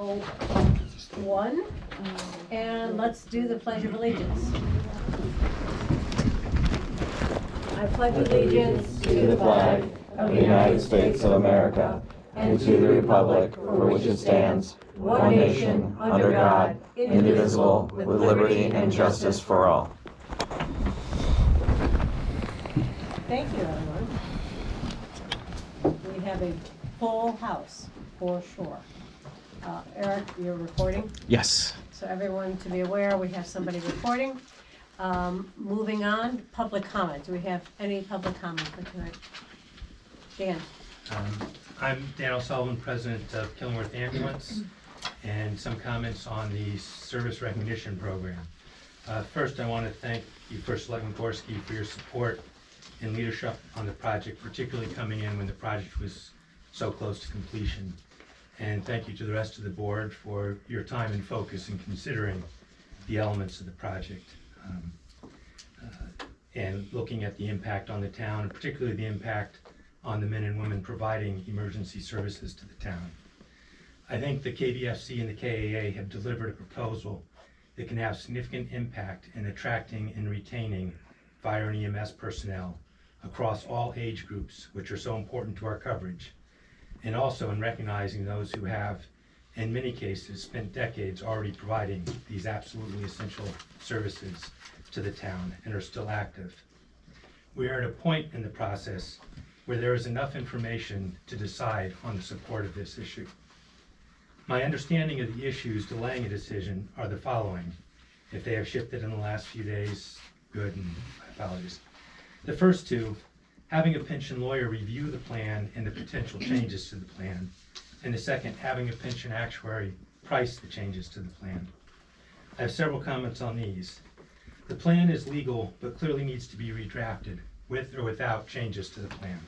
7:01, and let's do the Pledge of Allegiance. I pledge allegiance to the flag of the United States of America and to the republic for which it stands, one nation, under God, indivisible, with liberty and justice for all. Thank you, everyone. We have a full house, for sure. Eric, you're recording? Yes. So everyone to be aware, we have somebody recording. Moving on, public comment. Do we have any public comment for tonight? Dan. I'm Dan O'Sullivan, president of Killingworth Ambulance, and some comments on the service recognition program. First, I want to thank you, First Selectman Gorski, for your support and leadership on the project, particularly coming in when the project was so close to completion. And thank you to the rest of the board for your time and focus in considering the elements of the project and looking at the impact on the town, and particularly the impact on the men and women providing emergency services to the town. I think the KBFC and the KAA have delivered a proposal that can have significant impact in attracting and retaining fire and EMS personnel across all age groups, which are so important to our coverage, and also in recognizing those who have, in many cases, spent decades already providing these absolutely essential services to the town and are still active. We are at a point in the process where there is enough information to decide on the support of this issue. My understanding of the issues delaying a decision are the following. If they have shifted in the last few days, good, and my apologies. The first two, having a pension lawyer review the plan and the potential changes to the plan. And the second, having a pension actuary price the changes to the plan. I have several comments on these. The plan is legal, but clearly needs to be redrafted with or without changes to the plan.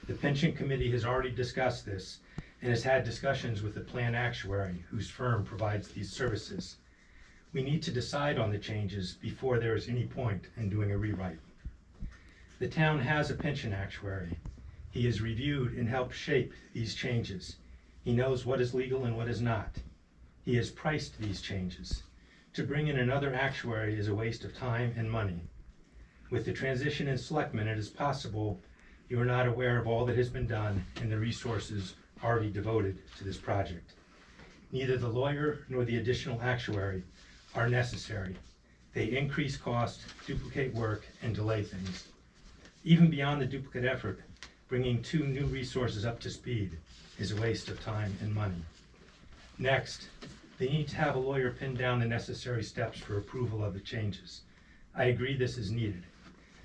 The pension committee has already discussed this and has had discussions with the plan actuary, whose firm provides these services. We need to decide on the changes before there is any point in doing a rewrite. The town has a pension actuary. He has reviewed and helped shape these changes. He knows what is legal and what is not. He has priced these changes. To bring in another actuary is a waste of time and money. With the transition in selectmen, it is possible you are not aware of all that has been done and the resources already devoted to this project. Neither the lawyer nor the additional actuary are necessary. They increase cost, duplicate work, and delay things. Even beyond the duplicate effort, bringing two new resources up to speed is a waste of time and money. Next, they need to have a lawyer pin down the necessary steps for approval of the changes. I agree this is needed.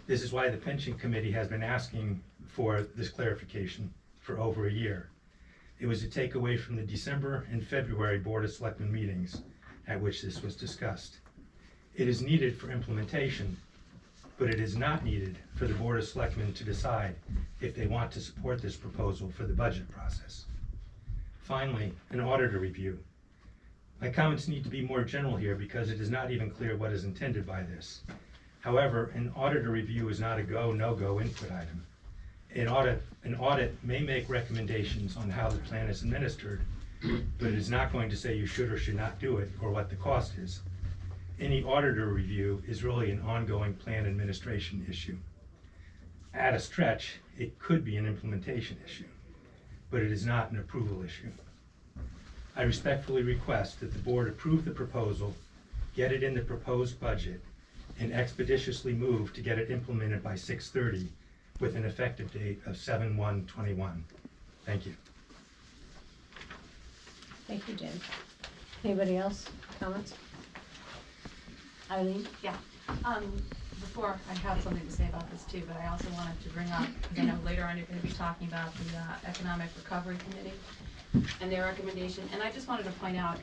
This is why the pension committee has been asking for this clarification for over a year. It was a takeaway from the December and February Board of Selectmen meetings at which this was discussed. It is needed for implementation, but it is not needed for the Board of Selectmen to decide if they want to support this proposal for the budget process. Finally, an auditor review. My comments need to be more general here because it is not even clear what is intended by this. However, an auditor review is not a go, no-go input item. An audit may make recommendations on how the plan is administered, but it is not going to say you should or should not do it or what the cost is. Any auditor review is really an ongoing plan administration issue. At a stretch, it could be an implementation issue, but it is not an approval issue. I respectfully request that the board approve the proposal, get it in the proposed budget, and expeditiously move to get it implemented by 6/30 with an effective date of 7/1/21. Thank you. Thank you, Jen. Anybody else? Comments? Eileen? Yeah, before I have something to say about this too, but I also wanted to bring up, because I know later on you're going to be talking about the Economic Recovery Committee and their recommendation, and I just wanted to point out,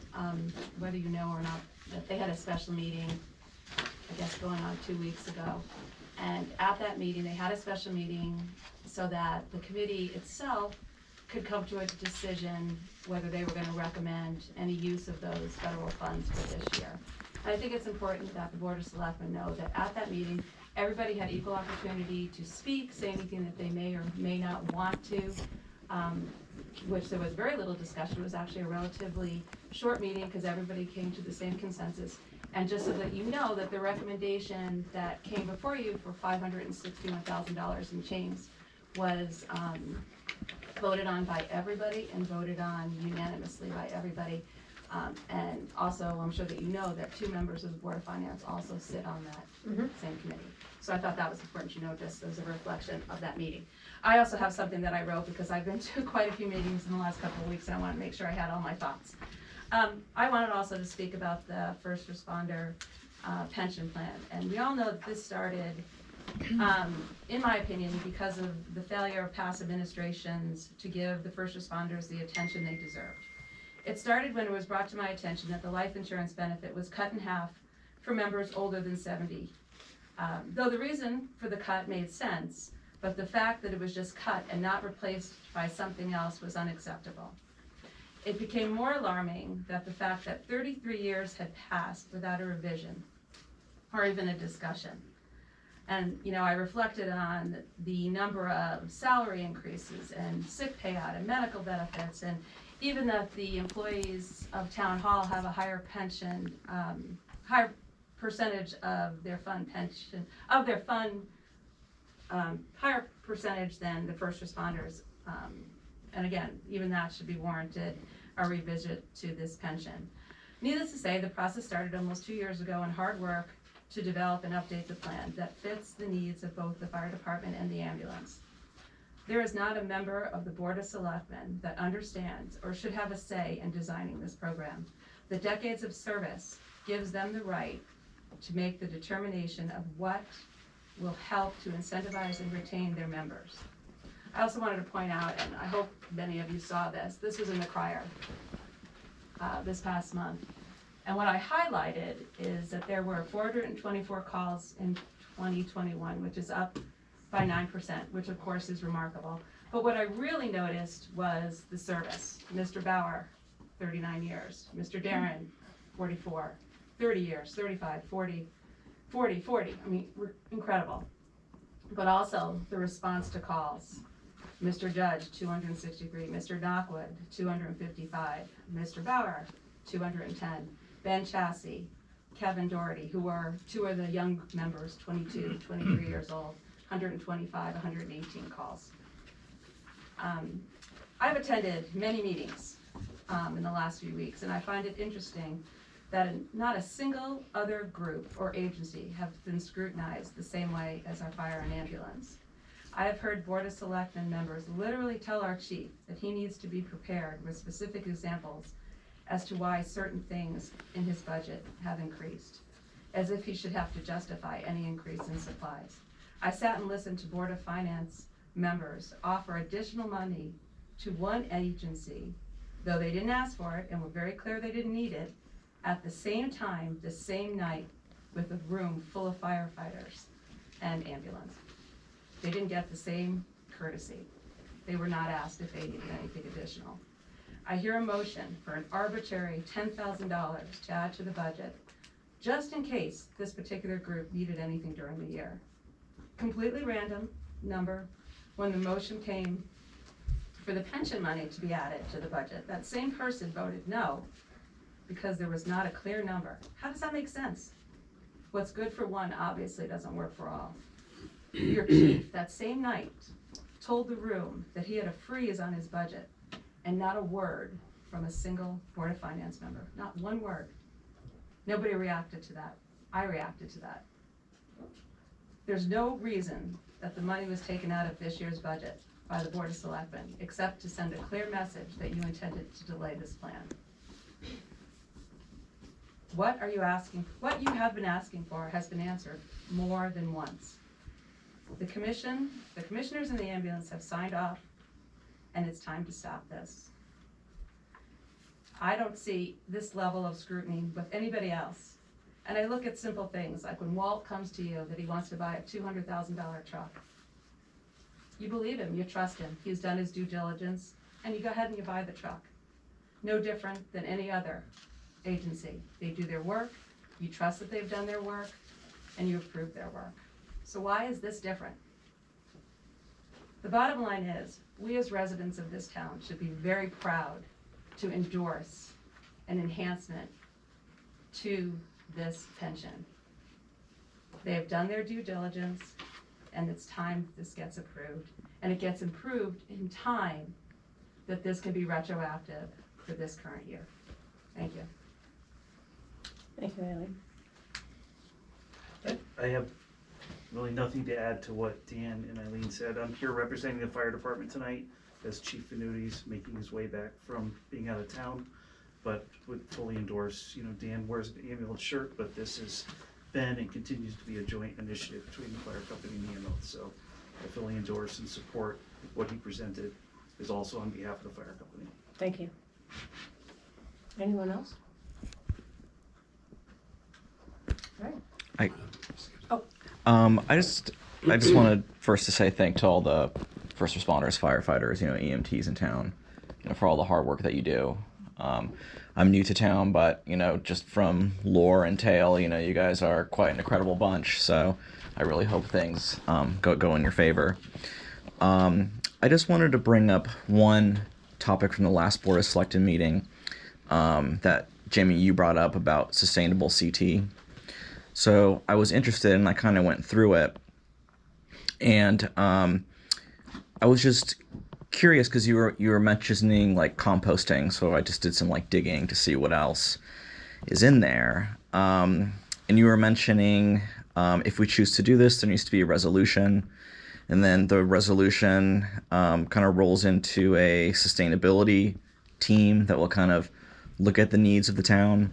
whether you know or not, that they had a special meeting, I guess going on 2 weeks ago, and at that meeting, they had a special meeting so that the committee itself could come to a decision whether they were going to recommend any use of those federal funds for this year. And I think it's important that the Board of Selectmen know that at that meeting, everybody had equal opportunity to speak, say anything that they may or may not want to. which there was very little discussion, it was actually a relatively short meeting because everybody came to the same consensus. And just so that you know that the recommendation that came before you for $561,000 in change was voted on by everybody and voted on unanimously by everybody. And also, I'm sure that you know that 2 members of the Board of Finance also sit on that same committee. So I thought that was important to know, just as a reflection of that meeting. I also have something that I wrote because I've been to quite a few meetings in the last couple of weeks and I want to make sure I had all my thoughts. I wanted also to speak about the first responder pension plan. And we all know that this started, in my opinion, because of the failure of past administrations to give the first responders the attention they deserved. It started when it was brought to my attention that the life insurance benefit was cut in half for members older than 70. Though the reason for the cut made sense, but the fact that it was just cut and not replaced by something else was unacceptable. It became more alarming that the fact that 33 years had passed without a revision or even a discussion. And, you know, I reflected on the number of salary increases and sick payout and medical benefits, and even that the employees of Town Hall have a higher pension, higher percentage of their fund pension, higher percentage than the first responders. And again, even that should be warranted a revisit to this pension. Needless to say, the process started almost 2 years ago in hard work to develop and update the plan that fits the needs of both the fire department and the ambulance. There is not a member of the Board of Selectmen that understands or should have a say in designing this program. The decades of service gives them the right to make the determination of what will help to incentivize and retain their members. I also wanted to point out, and I hope many of you saw this was in the crier this past month. And what I highlighted is that there were 424 calls in 2021, which is up by 9%, which of course is remarkable. But what I really noticed was the service. Mr. Bauer, 39 years. Mr. Darren, 44. 30 years, 35, 40. I mean, incredible. But also the response to calls. Mr. Judge, 263. Mr. Knockwood, 255. Mr. Bauer, 210. Ben Chassie, Kevin Doherty, who are 2 of the young members, 22, 23 years old, 125, 118 calls. I've attended many meetings in the last few weeks, and I find it interesting that not a single other group or agency have been scrutinized the same way as our fire and ambulance. I have heard Board of Selectmen members literally tell our chief that he needs to be prepared with specific examples as to why certain things in his budget have increased, as if he should have to justify any increase in supplies. I sat and listened to Board of Finance members offer additional money to one agency, though they didn't ask for it and were very clear they didn't need it, at the same time, the same night, with a room full of firefighters and ambulance. They didn't get the same courtesy. They were not asked if they needed anything additional. I hear a motion for an arbitrary $10,000 to add to the budget, just in case this particular group needed anything during the year. Completely random number. When the motion came for the pension money to be added to the budget, that same person voted no, because there was not a clear number. How does that make sense? What's good for one obviously doesn't work for all. Your chief, that same night, told the room that he had a freeze on his budget, and not a word from a single Board of Finance member. Not one word. Nobody reacted to that. I reacted to that. There's no reason that the money was taken out of this year's budget by the Board of Selectmen, except to send a clear message that you intended to delay this plan. What are you asking? What you have been asking for has been answered more than once. The commissioners and the ambulance have signed off, and it's time to stop this. I don't see this level of scrutiny with anybody else. And I look at simple things, like when Walt comes to you that he wants to buy a $200,000 truck. You believe him, you trust him, he's done his due diligence, and you go ahead and you buy the truck. No different than any other agency. They do their work, you trust that they've done their work, and you approve their work. So why is this different? The bottom line is, we as residents of this town should be very proud to endorse an enhancement to this pension. They have done their due diligence, and it's time this gets approved. And it gets improved in time that this can be retroactive for this current year. Thank you. Thank you, Eileen. I have really nothing to add to what Dan and Eileen said. I'm here representing the fire department tonight as Chief Venuti making his way back from being out of town, but would fully endorse, Dan wears an ambulance shirt, but this has been and continues to be a joint initiative between the fire company and the ambulance. So I fully endorse and support what he presented, is also on behalf of the fire company. Thank you. Anyone else? All right. I just wanted first to say thank to all the first responders, firefighters, EMTs in town, for all the hard work that you do. I'm new to town, but just from lore and tale, you guys are quite an incredible bunch. So I really hope things go in your favor. I just wanted to bring up one topic from the last Board of Selectmen meeting that Jamie, you brought up about sustainable CT. So I was interested, and I kind of went through it, and I was just curious because you were mentioning like composting. So I just did some like digging to see what else is in there, and you were mentioning if we choose to do this, there needs to be a resolution, and then the resolution kind of rolls into a sustainability team that will kind of look at the needs of the town.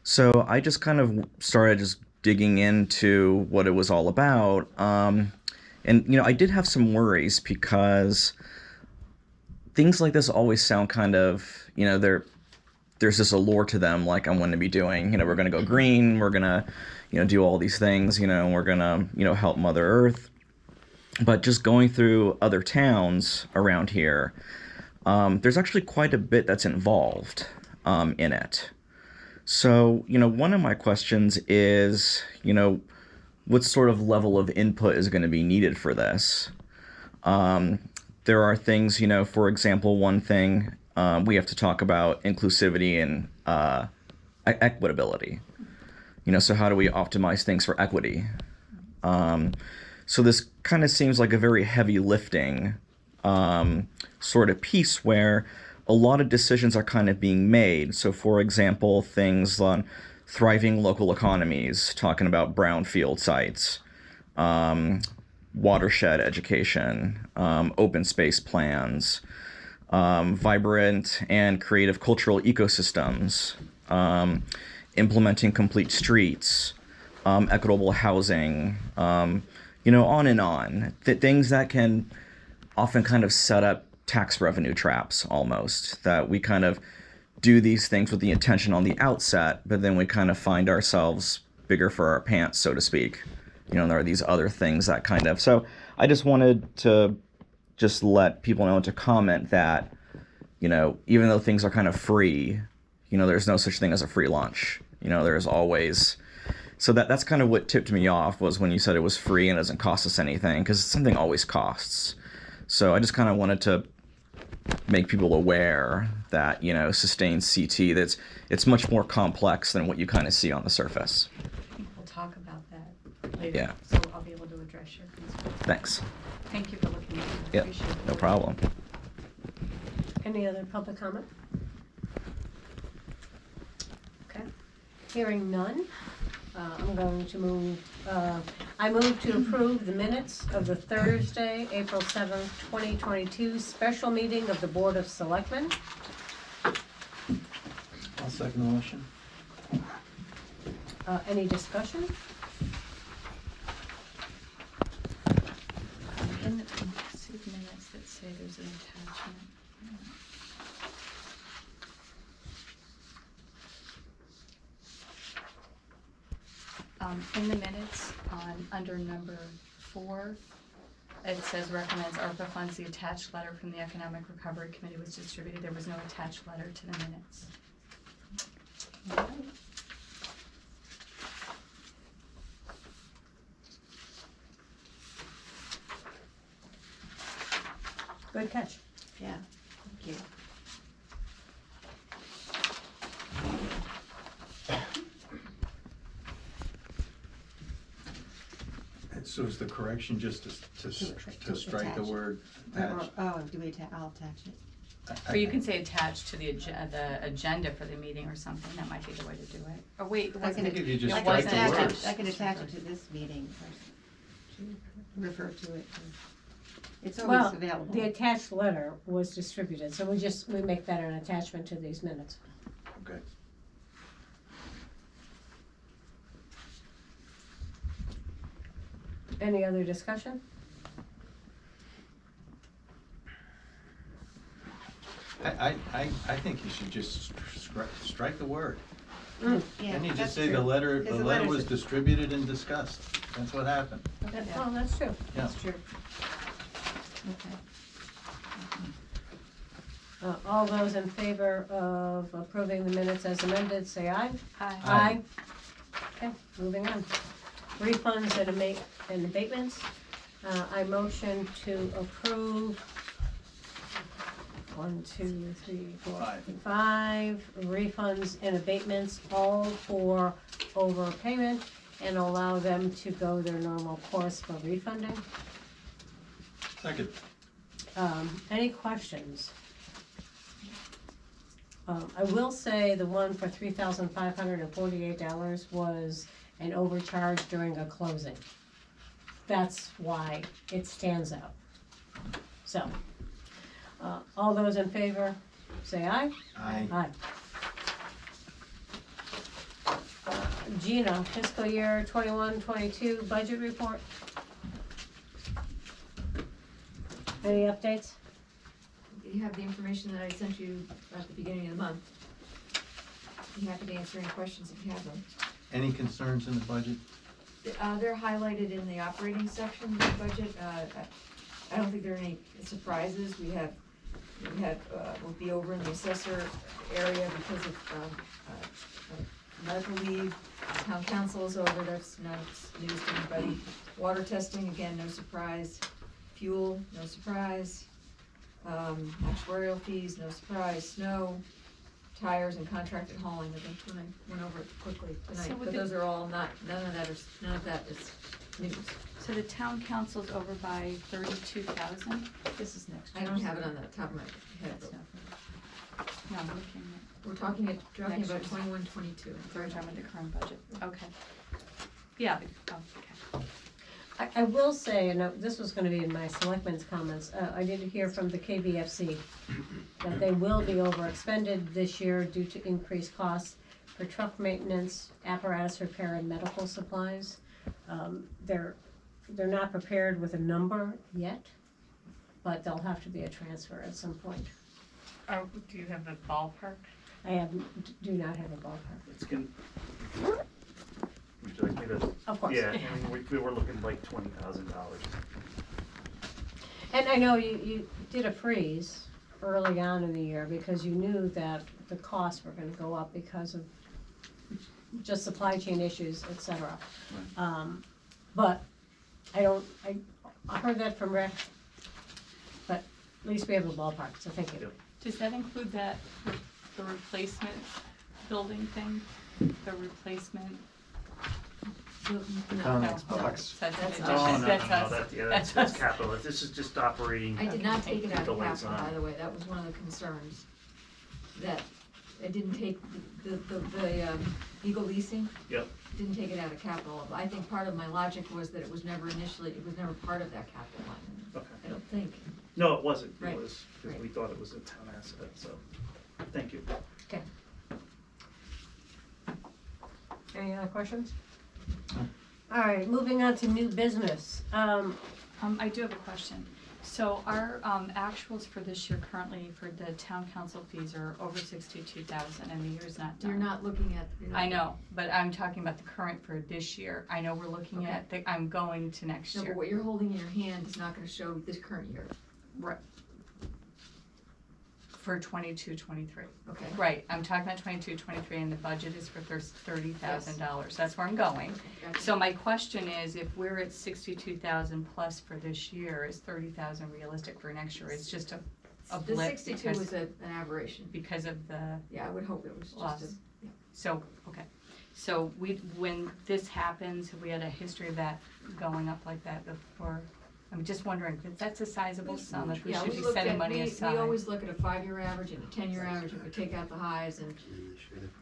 So I just kind of started just digging into what it was all about. And, I did have some worries because things like this always sound kind of, there's this allure to them, like I'm going to be doing, we're going to go green, we're going to, do all these things, we're going to, help Mother Earth. But just going through other towns around here, there's actually quite a bit that's involved in it. So, one of my questions is, what sort of level of input is going to be needed for this? There are things, for example, one thing we have to talk about inclusivity and equitability. So how do we optimize things for equity? So this kind of seems like a very heavy lifting sort of piece where a lot of decisions are kind of being made. So, for example, things on thriving local economies, talking about brownfield sites, watershed education, open space plans, vibrant and creative cultural ecosystems, implementing complete streets, equitable housing, on and on. Things that can often kind of set up tax revenue traps almost, that we kind of do these things with the intention on the outset, but then we kind of find ourselves bigger for our pants, so to speak. There are these other things that kind of, so I just wanted to just let people know and to comment that, even though things are kind of free, there's no such thing as a free lunch. There's always, so that's kind of what tipped me off was when you said it was free and it doesn't cost us anything, because something always costs. So I just kind of wanted to make people aware that, sustained CT, it's much more complex than what you kind of see on the surface. I think we'll talk about that later. Yeah. So I'll be able to address your concerns. Thanks. Thank you for looking at it. I Yep, appreciate it. no problem. Any other public comment? Okay. Hearing none, I'm going to move, I move to approve the minutes of the Thursday, April 7th, 2022 special meeting of the Board of Selectmen. I'll second the motion. Any discussion? In the minutes that say there's an attachment. In the minutes under number 4, it says recommends ARPA funds. The attached letter from the Economic Recovery Committee was distributed. There was no attached letter to the minutes. Good catch. Yeah, thank you. So is the correction just to strike the attach. word attach? Oh, I'll attach it. Or you can say attached to the agenda for the meeting or something, that might be the way to do it. Or wait, I can I think if you just I It can strike wasn't the attach words. it, I can attach it to this meeting, to refer to it. It's always Well, available. the attached letter was distributed, so we make that an attachment to these minutes. Okay. Any other discussion? I think you should just strike the word. Yeah, Then you that's just say the true. letter, Because the the letter letters was are- distributed and discussed. That's what happened. Oh, that's true. Yeah. That's true. Okay. All those in favor of approving the minutes as amended, say aye. Aye. Okay, moving on. Refunds and abatements. I motion to approve 5 refunds and abatements, all for overpayment, and allow them to go their normal course for refunding. Second. Any questions? I will say the one for $3,548 was an overcharge during a closing. That's why it stands out. So, all those in favor, say aye. Aye. Aye. Gina, fiscal year 21-22 budget report. Any updates? You have the information that I sent you at the beginning of the month. Be happy to answer any questions if you have them. Any concerns in the budget? They're highlighted in the operating section of the budget. I don't think there are any surprises. We'll be over in the assessor area because of medical leave. Town council is over, that's not news to anybody. Water testing, again, no surprise. Fuel, no surprise. Actuarial fees, no surprise. Snow, tires and contracted hauling, I think when I went over it quickly So tonight, with but the- those are all none of that is news. So the town council's over by 32,000? This is next I year. don't have it on the top of my head, That's but not- No, I'm looking we're talking Next about year's. 21, 22. at, third time in the current budget, okay. Yeah, okay. I will say, and this was gonna be in my selectmen's comments, I did hear from the KBFC that they will be overexpended this year due to increased costs for truck maintenance, apparatus repair, and medical supplies. They're not prepared with a number yet, but there'll have to be a transfer at some point. Do you have the ballpark? I do not have a ballpark, It's gonna, would you like me to? of course. Yeah, I mean, we were looking like $20,000. And I know you did a freeze early on in the year because you knew that the costs were gonna go up because of just supply chain issues, et cetera. But I heard that from Rick, but at least we have a ballpark, so thank you. Yep. Does that include the replacement building thing? The replacement? No, Conex No, box. That's That's an us. Oh, addition. no, That's no, us. that's us. capital. This is just operating. I did not take it out of The lights capital, on. by the way, that was one of the concerns. That I didn't take the Eagle leasing, Yep, didn't take it out of capital. I think part of my logic was that it was never part of that capital line. I okay. don't think. No, it wasn't. It Right, was, because we right. thought it was a town asset, so, thank you. Okay. Any other questions? All right, moving on to new business. I do have a question. So our actuals for this year currently for the town council fees are over 62,000 and the year's not done. You're not looking at. I know, but I'm talking about the current for this year. I know we're looking at, I'm going to next No, but year. what you're holding in your hand is not gonna show this current year. Right. For 22-23. Okay. Right, I'm talking about 22-23, and the budget is for $30,000. That's where I'm going. Gotcha. So my question is, if we're at 62,000 plus for this year, is 30,000 realistic for next year? It's just a The blip 62 because, was an aberration. because of the Yeah, I would hope it was just loss. a, So, okay. So when this happens, have we had a history of that going up like that before? I'm just wondering, because that's a sizable sum, if we yeah, should we be looked setting at, money we aside. always look at a 5-year average and a 10-year average, and we take out the highs, and,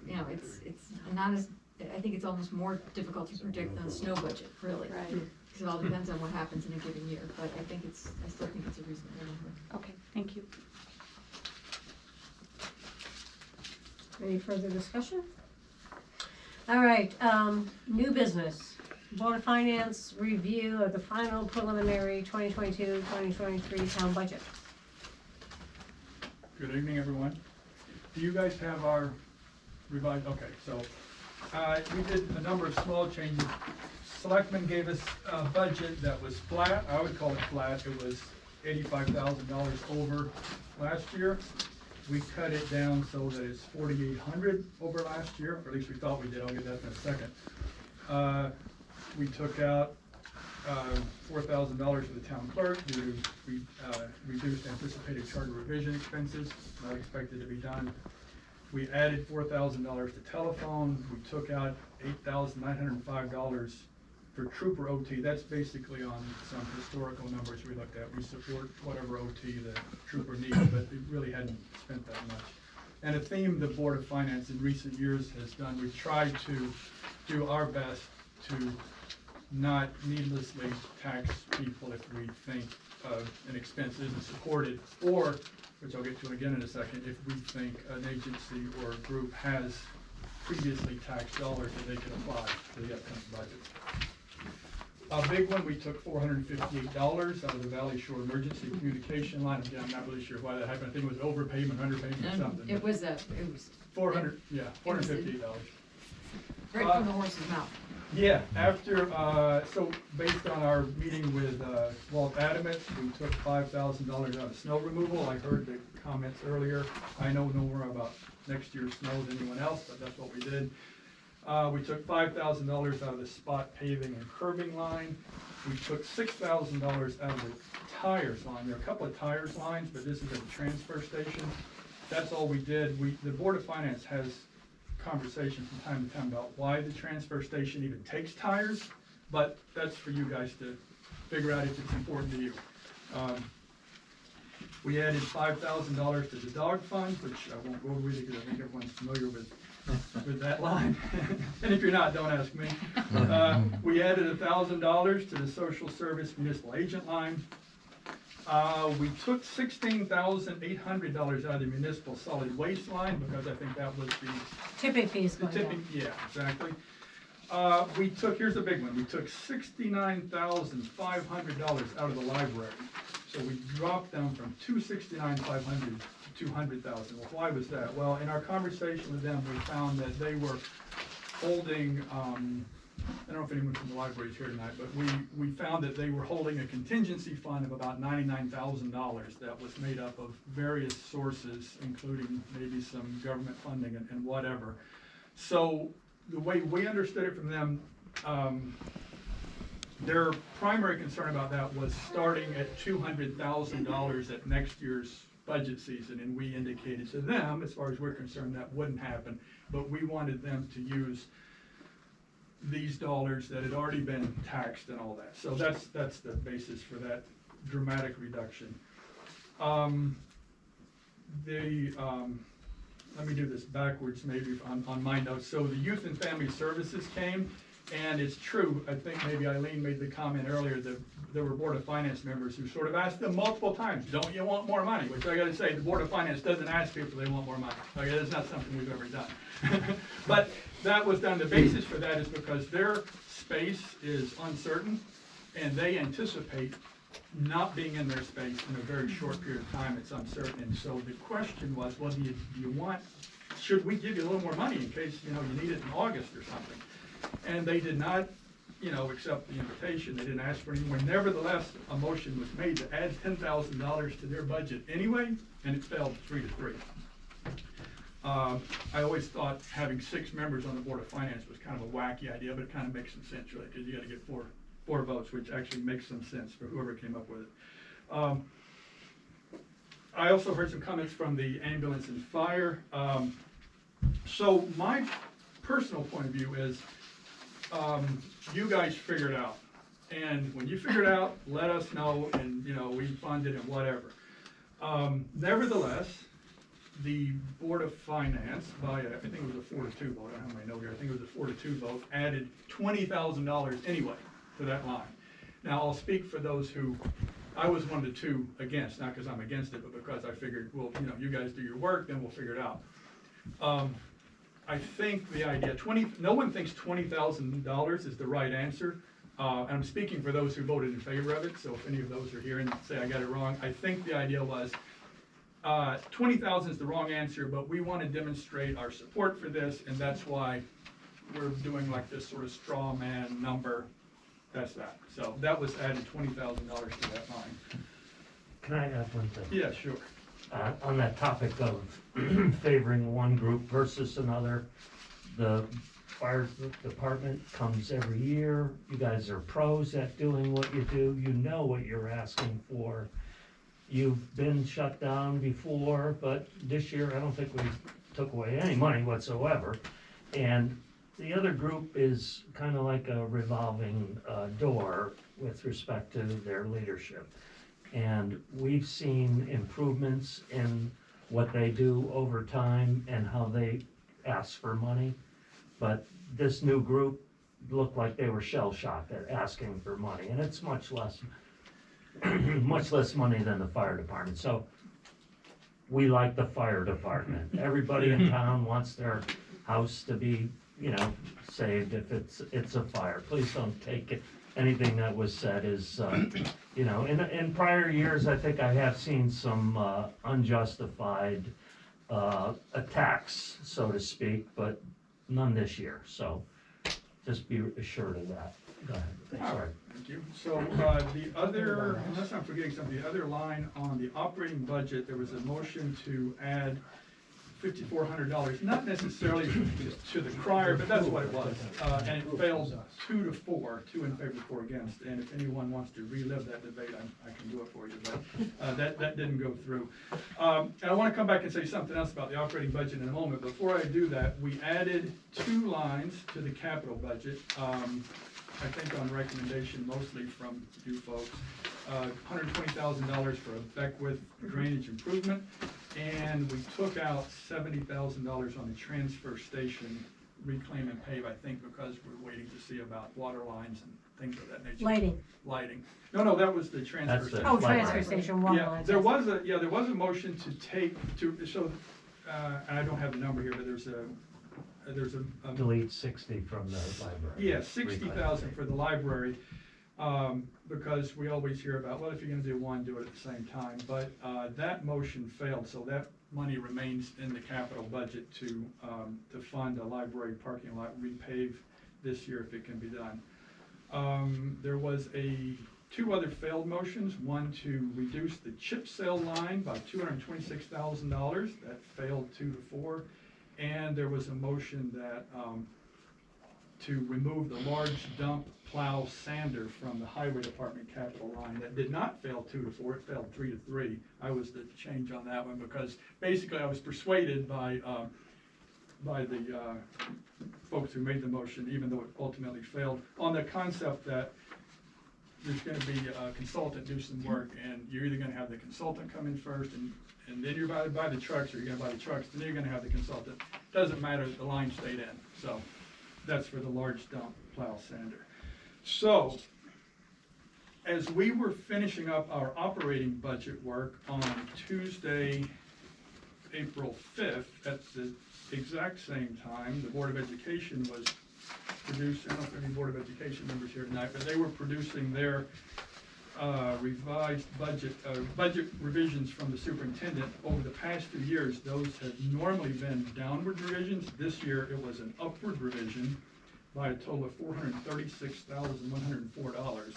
you know, it's not as, I think it's almost more difficult to predict than the snow budget, really. Right. Because it all depends on what happens in a given year, but I still think it's a reasonable number. Okay, thank you. Any further discussion? All right, new business. Board of Finance review of the final preliminary 2022-2023 town budget. Good evening, everyone. Do you guys have our revised, okay, so, we did a number of small changes. Selectmen gave us a budget that was flat, I would call it flat, it was $85,000 over last year. We cut it down so that it's 4,800 over last year, or at least we thought we did, I'll get that in a second. We took out $4,000 for the town clerk due to we reduced anticipated charter revision expenses, not expected to be done. We added $4,000 to telephone. We took out $8,905 for trooper OT. That's basically on some historical numbers we looked at. We support whatever OT the trooper needs, but it really hadn't spent that much. And a theme the Board of Finance in recent years has done, we've tried to do our best to not needlessly tax people if we think an expense isn't supported, or, which I'll get to again in a second, if we think an agency or group has previously taxed dollars that they can apply to the upcoming budget. A big one, we took $458 out of the Valley Shore Emergency Communication line. Again, I'm not really sure why that happened. I think it was overpayment, underpayment, or something. It was $458. right from the horse's mouth. Yeah, after, so based on our meeting with Walt Adamant, we took $5,000 out of snow removal. I heard the comments earlier. I know no more about next year's snow than anyone else, but that's what we did. We took $5,000 out of the spot paving and curbing line. We took $6,000 out of the tires line. There are a couple of tires lines, but this is at the transfer station. That's all we did. The Board of Finance has conversation from time to time about why the transfer station even takes tires, but that's for you guys to figure out if it's important to you. We added $5,000 to the dog fund, which I won't go over with you because I think everyone's familiar with that line. And if you're not, don't ask me. We added $1,000 to the social service municipal agent line. We took $16,800 out of the municipal solid waste line because I think that was the Tipping fees the going down. tipping, yeah, exactly. Here's a big one, we took $69,500 out of the library. So we dropped down from $269,500 to $200,000. Well, why was that? Well, in our conversation with them, we found that they were holding, I don't know if anyone from the library is here tonight, but we found that they were holding a contingency fund of about $99,000 that was made up of various sources, including maybe some government funding and whatever. So the way we understood it from them, their primary concern about that was starting at $200,000 at next year's budget season, and we indicated to them, as far as we're concerned, that wouldn't happen, but we wanted them to use these dollars that had already been taxed and all that. So that's the basis for that dramatic reduction. Let me do this backwards maybe on my notes. So the Youth and Family Services came, and it's true, I think maybe Eileen made the comment earlier that there were Board of Finance members who sort of asked them multiple times, don't you want more money? Which I gotta say, the Board of Finance doesn't ask people if they want more money. Okay, that's not something we've ever done. But that was done. The basis for that is because their space is uncertain, and they anticipate not being in their space in a very short period of time. It's uncertain. And so the question was, well, do you want, should we give you a little more money in case, you need it in August or something? And they did not accept the invitation. They didn't ask for any more. Nevertheless, a motion was made to add $10,000 to their budget anyway, and it failed 3-3. I always thought having 6 members on the Board of Finance was kind of a wacky idea, but it kind of makes some sense, really, because you got to get four votes, which actually makes some sense for whoever came up with it. I also heard some comments from the ambulance and fire. So my personal point of view is, you guys figure it out. And when you figure it out, let us know, and, we fund it and whatever. Nevertheless, the Board of Finance, by, I think it was a 4-2 vote, I don't have my note here, I think it was a 4-2 vote, added $20,000 anyway to that line. Now, I'll speak for those who, I was one of the 2 against, not because I'm against it, but because I figured, well, you guys do your work, then we'll figure it out. I think the idea, no one thinks $20,000 is the right answer. And I'm speaking for those who voted in favor of it, so if any of those are here and say I got it wrong, I think the idea was 20,000 is the wrong answer, but we want to demonstrate our support for this, and that's why we're doing like this sort of straw man number. That's that. So that was added $20,000 to that line. Can I add one thing? Yeah, sure. On that topic of favoring one group versus another, the fire department comes every year. You guys are pros at doing what you do. You know what you're asking for. You've been shut down before, but this year I don't think we took away any money whatsoever. And the other group is kind of like a revolving door with respect to their leadership. And we've seen improvements in what they do over time and how they ask for money. But this new group looked like they were shell-shocked at asking for money, and it's much less money than the fire department. So we like the fire department. Everybody in town wants their house to be, saved if it's a fire. Please don't take it. Anything that was said is, in prior years, I think I have seen some unjustified attacks, so to speak, but none this year. So just be assured of that. Go ahead. Sorry. Thank you. So the other, unless I'm forgetting something, the other line on the operating budget, there was a motion to add $5,400, not necessarily to the crier, but that's what it was. And it failed 2-4, 2 in favor, 4 against. And if anyone wants to relive that debate, I can do it for you, but that didn't go through. And I want to come back and say something else about the operating budget in a moment. Before I do that, we added 2 lines to the capital budget, I think on recommendation mostly from you folks. $120,000 for a Beckwith drainage improvement, and we took out $70,000 on the transfer station reclaim and pave, I think because we're waiting to see about water lines and things of that nature. Lighting. No, that was the transfer That's it. station. Oh, transfer station, water Yeah, lines. there was a motion to take, and I don't have the number here, but there's a Delete 60 from the library. yeah, 60,000 for the library, because we always hear about, well, if you're gonna do one, do it at the same time, but, that motion failed, so that money remains in the capital budget to fund a library parking lot repave this year if it can be done. There was 2 other failed motions, one to reduce the chip sale line by $226,000, that failed 2-4. And there was a motion that, to remove the large dump plow sander from the highway department capital line. That did not fail 2-4, it failed 3-3. I was the change on that one because basically I was persuaded by the folks who made the motion, even though it ultimately failed, on the concept that there's gonna be a consultant do some work, and you're either gonna have the consultant come in first, and then you're gonna buy the trucks, or you're gonna buy the trucks, then you're gonna have the consultant. Doesn't matter, the line stayed in. So that's for the large dump plow sander. So as we were finishing up our operating budget work on Tuesday, April 5th, at the exact same time, the Board of Education was producing, I don't know if any Board of Education members here tonight, but they were producing their revised budget revisions from the superintendent. Over the past 2 years, those have normally been downward revisions. This year, it was an upward revision by a total of $436,104.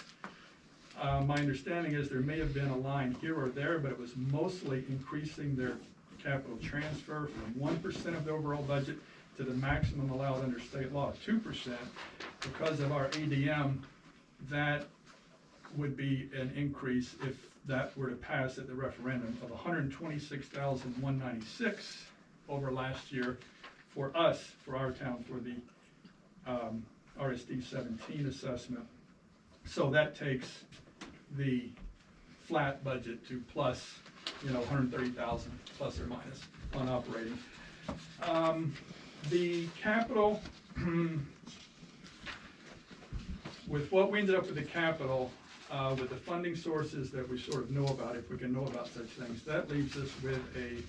My understanding is there may have been a line here or there, but it was mostly increasing their capital transfer from 1% of the overall budget to the maximum allowed under state law, 2%. Because of our ADM, that would be an increase, if that were to pass at the referendum, of $126,196 over last year for us, for our town, for the RSD 17 assessment. So that takes the flat budget to plus, 130,000 plus or minus on operating. The capital, with what we ended up with the capital, with the funding sources that we sort of know about, if we can know about such things, that leaves us with a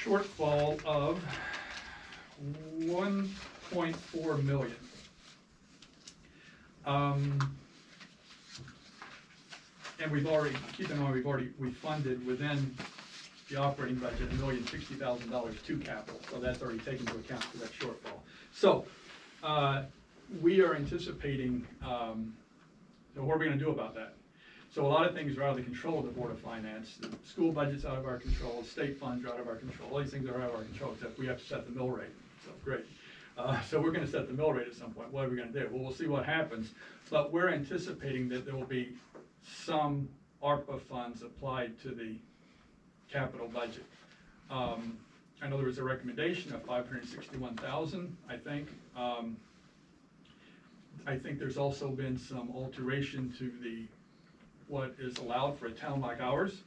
shortfall of 1.4 million. And we've already, keep in mind, we funded within the operating budget $1,060,000 to capital, so that's already taken into account for that shortfall. So we are anticipating, so what are we going to do about that? So a lot of things are out of the control of the Board of Finance. The school budget's out of our control, state funds are out of our control. All these things are out of our control, except we have to set the mill rate. So great. So we're going to set the mill rate at some point. What are we going to do? Well, we'll see what happens. But we're anticipating that there will be some ARPA funds applied to the capital budget. I know there was a recommendation of 561,000, I think. I think there's also been some alteration to what is allowed for a town like ours,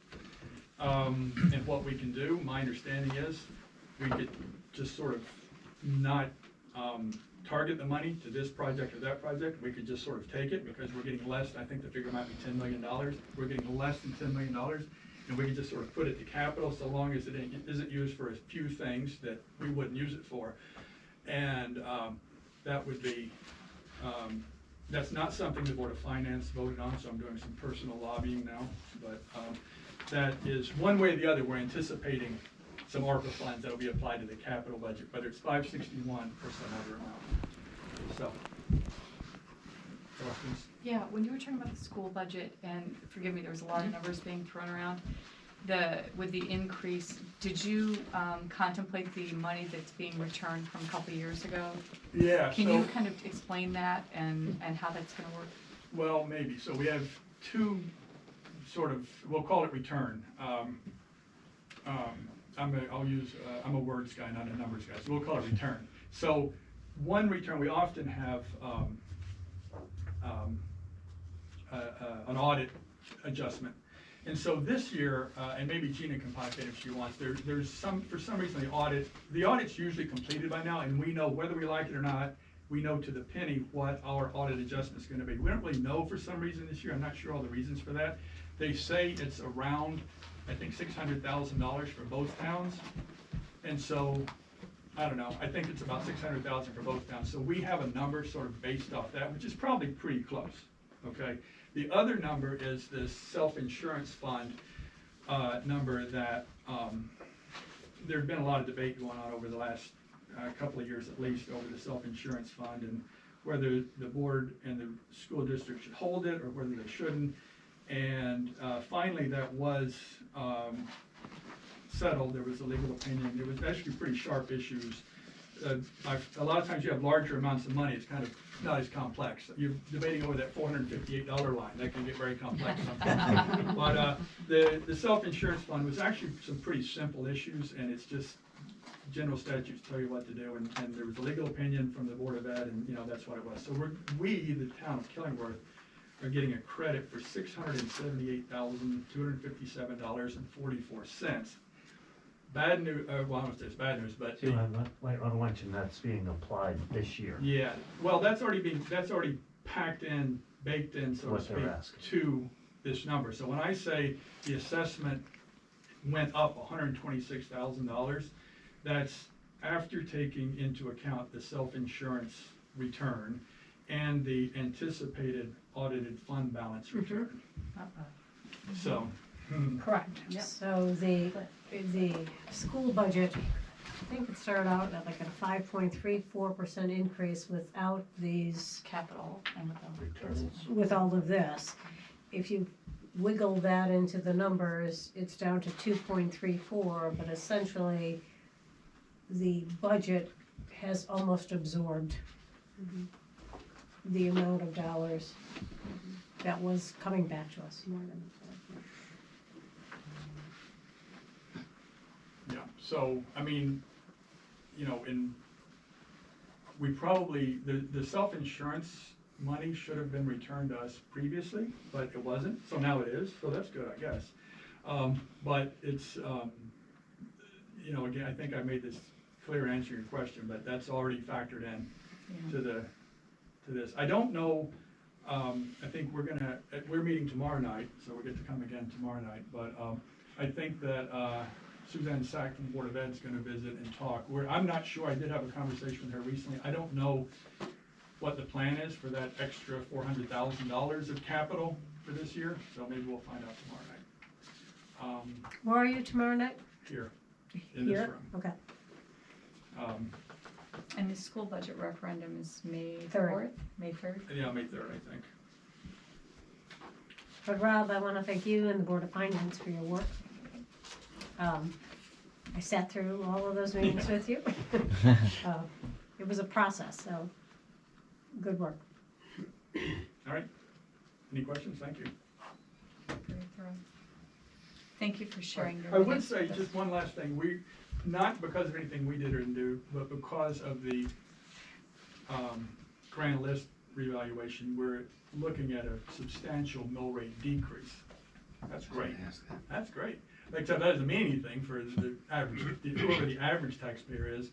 and what we can do. My understanding is we could just sort of not target the money to this project or that project. We could just sort of take it because we're getting less. I think the figure might be $10 million. We're getting less than $10 million, and we can just sort of put it to capital so long as it isn't used for a few things that we wouldn't use it for. And that would be, that's not something the Board of Finance voted on, so I'm doing some personal lobbying now. But that is one way or the other. We're anticipating some ARPA funds that will be applied to the capital budget, whether it's 561 or some other amount. So, questions? Yeah, when you were talking about the school budget, and forgive me, there was a lot of numbers being thrown around, with the increase, did you contemplate the money that's being returned from a couple of years ago? Yeah. Can you kind of explain that and how that's going to work? Well, maybe. So we have two sort of, we'll call it return. I'm a words guy, not a numbers guy, so we'll call it return. So one return, we often have an audit adjustment. And so this year, and maybe Gina can pop in if she wants, there's some, for some reason, the audit's usually completed by now, and we know whether we like it or not, we know to the penny what our audit adjustment's gonna be. We don't really know for some reason this year. I'm not sure all the reasons for that. They say it's around, I think, $600,000 for both towns. And so, I don't know, I think it's about $600,000 for both towns. So we have a number sort of based off that, which is probably pretty close, okay? The other number is this self-insurance fund number that there's been a lot of debate going on over the last couple of years at least over the self-insurance fund and whether the board and the school district should hold it or whether they shouldn't. And finally that was settled. There was a legal opinion. There was actually pretty sharp issues. A lot of times you have larger amounts of money, it's kind of not as complex. You're debating over that $458 line. That can get very complex sometimes. But the self-insurance fund was actually some pretty simple issues, and it's just general statutes tell you what to do. And there was a legal opinion from the Board of Ed, and that's what it was. So we, the town of Killingworth, are getting a credit for $678,257.44. Bad news, well, I don't know if it's bad news, but. See, I mentioned that's being applied this year. Yeah, well, that's already baked in, so to What they're speak, asking. to this number. So when I say the assessment went up $126,000, that's after taking into account the self-insurance return and the anticipated audited fund balance return. So. Correct. Yep. So the school budget I think it started out at like a 5.34% increase without these, Capital and without. Returns. with all of this. If you wiggle that into the numbers, it's down to 2.34, but essentially the budget has almost absorbed the amount of dollars that was coming back to us. More than, Yeah, so, I mean, you know, we probably, the self-insurance money should have been returned to us previously, but it wasn't, so now it is, so that's good, I guess. But it's, you know, again, I think I made this clear in answering your question, but that's already factored in to this. I don't know, I think we're meeting tomorrow night, so we get to come again tomorrow night, but, I think that, Suzanne Sack from the Board of Ed is gonna visit and talk. I'm not sure, I did have a conversation with her recently, I don't know what the plan is for that extra $400,000 of capital for this year, so maybe we'll find out tomorrow night. Where are you tomorrow night? Here, in this Here? room. Okay. And the school budget referendum is May Third. 4th, May 3rd? Yeah, May 3rd, I think. But Rob, I wanna thank you and the Board of Finance for your work. I sat through all of those meetings with you. It was a process, so good work. All right, any questions? Thank you. Very thorough. Thank you for sharing your. I would minutes say, with us. just one last thing, not because of anything we did or didn't do, but because of the grand list reevaluation, we're looking at a substantial mill rate decrease. That's great. That's great. Except that doesn't mean anything for the average, whoever the average taxpayer is,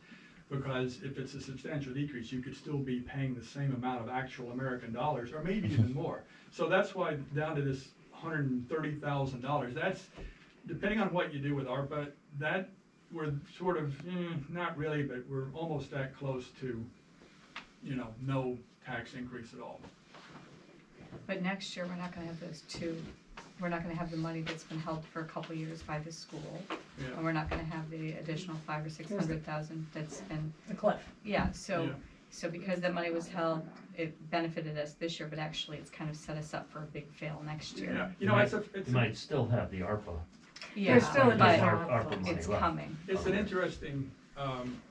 because if it's a substantial decrease, you could still be paying the same amount of actual American dollars, or maybe even more. So that's why down to this $130,000, that's, depending on what you do with ARPA, that we're sort of, not really, but we're almost that close to, you know, no tax increase at all. But next year, we're not gonna have those two, we're not gonna have the money that's been held for a couple of years by the school. Yeah. And we're not gonna have the additional 500,000 or 600,000 that's been, The cliff. yeah, so, Yeah. so because that money was held, it benefited us this year, but actually it's kind of set us up for a big fail next year. Yeah, you know, it's You might still have the ARPA. Yeah, There's still but additional ARPA money it's left. coming. It's an interesting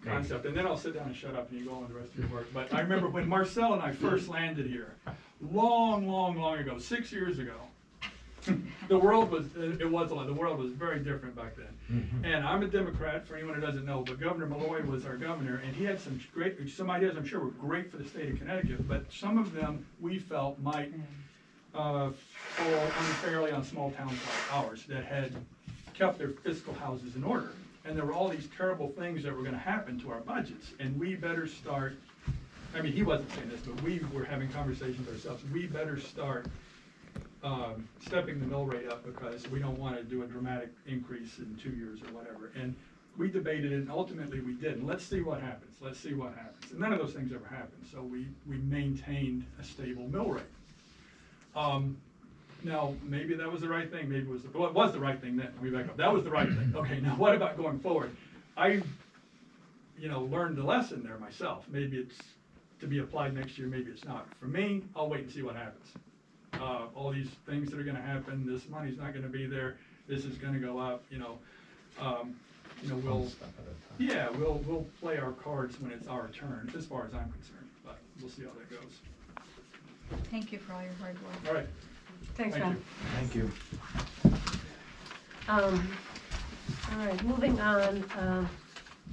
concept, and then I'll sit down and shut up and you go on the rest of your work. But I remember when Marcel and I first landed here, long ago, 6 years ago, the world was very different back then. And I'm a Democrat, for anyone who doesn't know, but Governor Malloy was our governor, and he had some ideas I'm sure were great for the state of Connecticut, but some of them we felt might fall unfairly on small towns like ours that had kept their fiscal houses in order. And there were all these terrible things that were gonna happen to our budgets, and we better start, I mean, he wasn't saying this, but we were having conversations ourselves, we better start stepping the mill rate up, because we don't wanna do a dramatic increase in 2 years or whatever. And we debated it, and ultimately we did. And let's see what happens, And none of those things ever happened, so we maintained a stable mill rate. Now, maybe that was the right thing, maybe it was, well, it was the right thing then, let me back up, that was the right thing. Okay, now what about going forward? I, learned the lesson there myself. Maybe it's to be applied next year, maybe it's not. For me, I'll wait and see what happens. All these things that are gonna happen, this money's not gonna be there, this is gonna go up, we'll play our cards when it's our turn, as far as I'm concerned, but we'll see how that goes. Thank you for all your hard work. All right. Thanks, Thank Rob. you. Thank you. All right, moving on,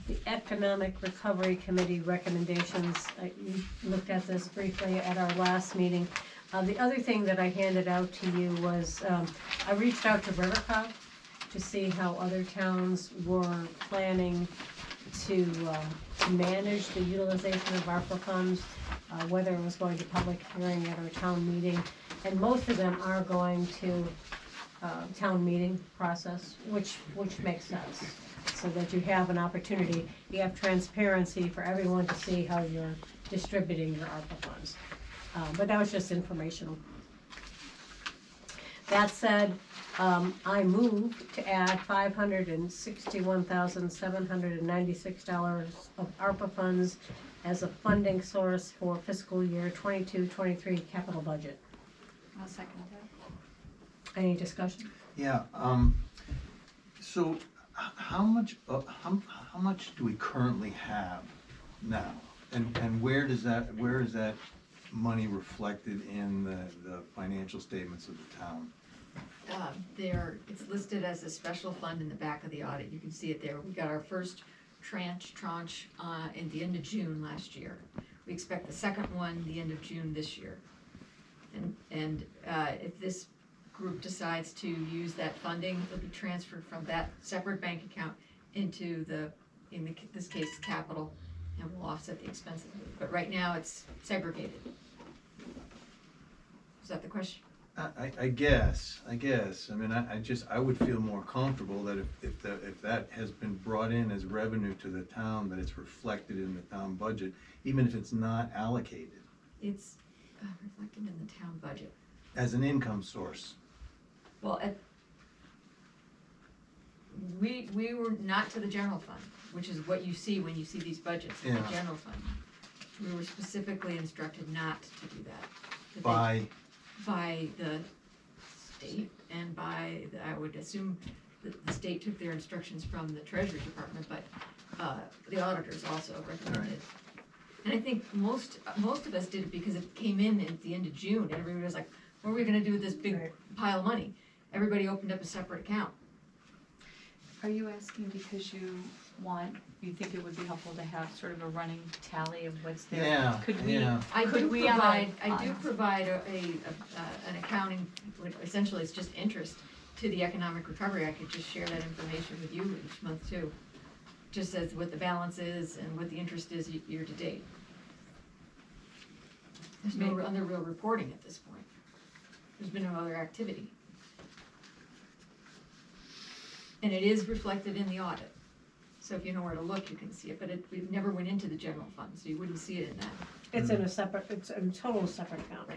the Economic Recovery Committee recommendations. You looked at this briefly at our last meeting. The other thing that I handed out to you was, I reached out to Rivercog to see how other towns were planning to manage the utilization of ARPA funds, whether it was going to public hearing at our town meeting. And most of them are going to town meeting process, which makes sense, so that you have an opportunity, you have transparency for everyone to see how you're distributing your ARPA funds. But that was just informational. That said, I move to add $561,796 of ARPA funds as a funding source for fiscal year 22-23 capital budget. I'll second that. Any discussion? Yeah, so how much do we currently have now? And where is that money reflected in the financial statements of the town? It's listed as a special fund in the back of the audit, you can see it there. We got our first tranche at the end of June last year. We expect the second one the end of June this year. And if this group decides to use that funding, it'll be transferred from that separate bank account into this case, capital, and will offset the expenses. But right now, it's segregated. Is that the question? I guess. I mean, I would feel more comfortable that if that has been brought in as revenue to the town, that it's reflected in the town budget, even if it's not allocated. It's reflected in the town budget. As an income source. Well, we were not to the general fund, which is what you see when you see these budgets, in the Yeah. general fund. We were specifically instructed not to do that. By the state and I would assume that the state took their instructions from the Treasury Department, but the auditors also recommended. And I think most of us did it because it came in at the end of June, and everybody was like, what are we gonna do with this big pile of money? Everybody opened up a separate account. Are you asking because you think it would be helpful to have sort of a running tally of what's there? Yeah, Could we? yeah. I Could do we provide an accounting, essentially it's just interest to the economic recovery. I could just share that information with you each month too. Just as what the balance is and what the interest is year to date. There's no other real reporting at this point. There's been no other activity. And it is reflected in the audit. So if you know where to look, you can see it, but it never went into the general fund, so you wouldn't see it in that. It's in a total separate account.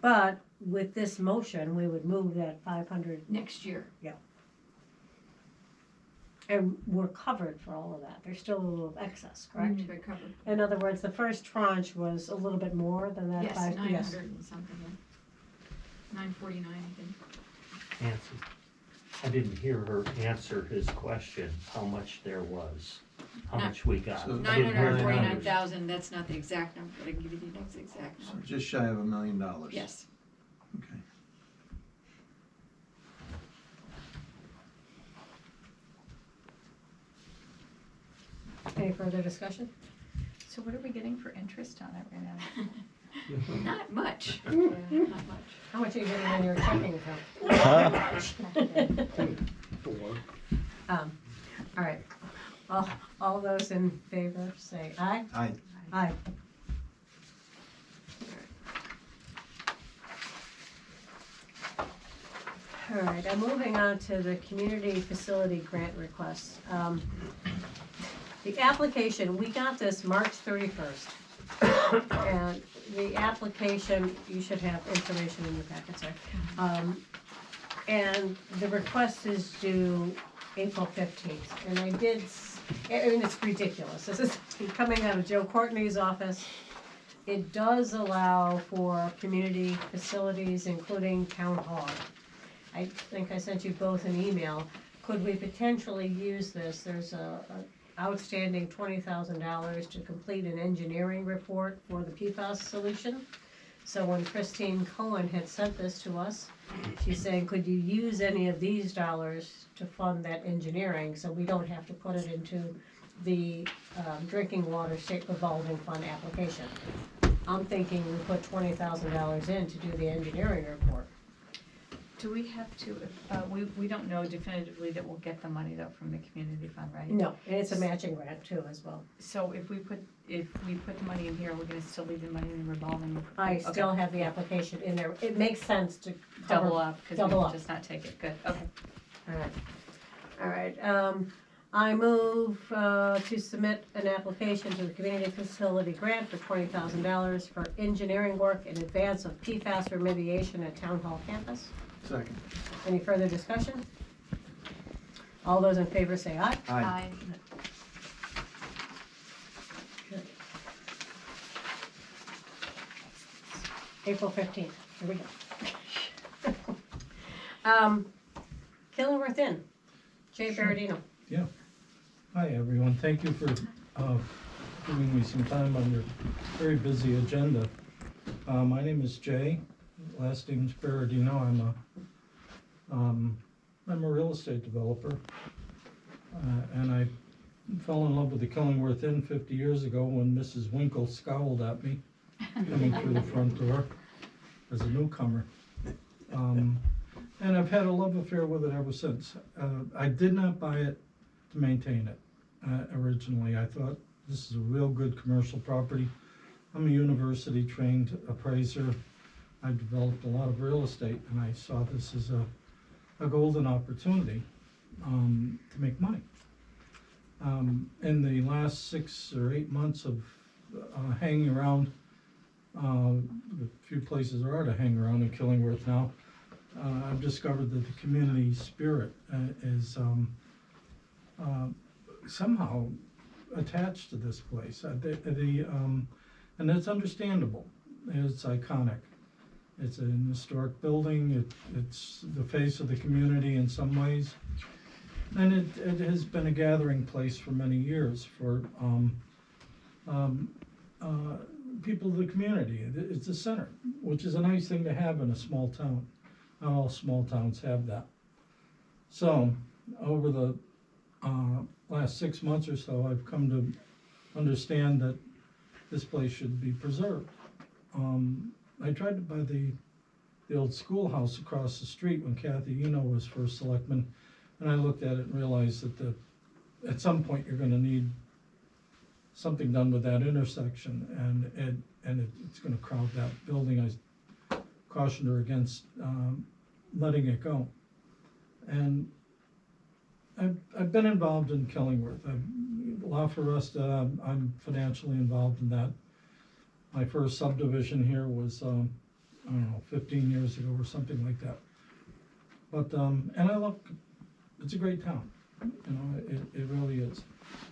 But with this motion, we would move that 500, Next year. and we're covered for all of that. There's still a little excess, correct? We're covered. In other words, the first tranche was a little bit more than that. Yes, 500. 900 and something, yeah. 949, I think. Nancy, I didn't hear her answer his question, how much there was, how much we got. So- I didn't hear the numbers. 949,000, that's not the exact number, but I can give you the next exact So number. just shy of $1 million. Yes. Okay. Any further discussion? So what are we getting for interest on it right now? Not much, not much. How much are you getting in your checking account? All right. All those in favor say aye. Aye. Aye. All right, I'm moving on to the community facility grant request. The application, we got this March 31st. And the application, you should have information in your packets there. And the request is due April 15th. And I mean, it's ridiculous. This is coming out of Joe Courtney's office. It does allow for community facilities, including town hall. I think I sent you both an email. Could we potentially use this? There's a outstanding $20,000 to complete an engineering report for the PFAS solution. So when Christine Cohen had sent this to us, she's saying, could you use any of these dollars to fund that engineering so we don't have to put it into the drinking water state revolving fund application? I'm thinking we put $20,000 in to do the engineering report. Do we have to, we don't know definitively that we'll get the money though from the community fund, right? No, and it's a matching grant too as well. So if we put the money in here, we're gonna still leave the money in the revolving? I Okay. still have the application in there. It makes sense to cover. Double up, because we Double can up. just not take it, good, okay. All right. I move to submit an application to the Community Facility Grant for $20,000 for engineering work in advance of PFAS remediation at Town Hall campus. Second. Any further discussion? All those in favor say aye. Aye. April 15th, here we go. Killingworth Inn, Jay Berardino. Yeah. Hi, everyone. Thank you for giving me some time on your very busy agenda. My name is Jay. Last name's Berardino. I'm a real estate developer. And I fell in love with the Killingworth Inn 50 years ago when Mrs. Winkle scowled at me coming through the front door as a newcomer. And I've had a love affair with it ever since. I did not buy it to maintain it originally. I thought this is a real good commercial property. I'm a university trained appraiser. I've developed a lot of real estate, and I saw this as a golden opportunity to make money. In the last 6 or 8 months of hanging around, the few places there are to hang around in Killingworth now, I've discovered that the community spirit is somehow attached to this place. And it's understandable. It's iconic. It's an historic building. It's the face of the community in some ways. And it has been a gathering place for many years for people of the community. It's a center, which is a nice thing to have in a small town. Not all small towns have that. So, over the last 6 months or so, I've come to understand that this place should be preserved. I tried to buy the old schoolhouse across the street when Kathy Eno was first selectman, and I looked at it and realized that at some point you're going to need something done with that intersection, and it's going to crowd that building. I cautioned her against letting it go. And I've been involved in Killingworth. Law for Resta, I'm financially involved in that. My first subdivision here was, 15 years ago or something like that. But, and I love, it's a great town. It really is.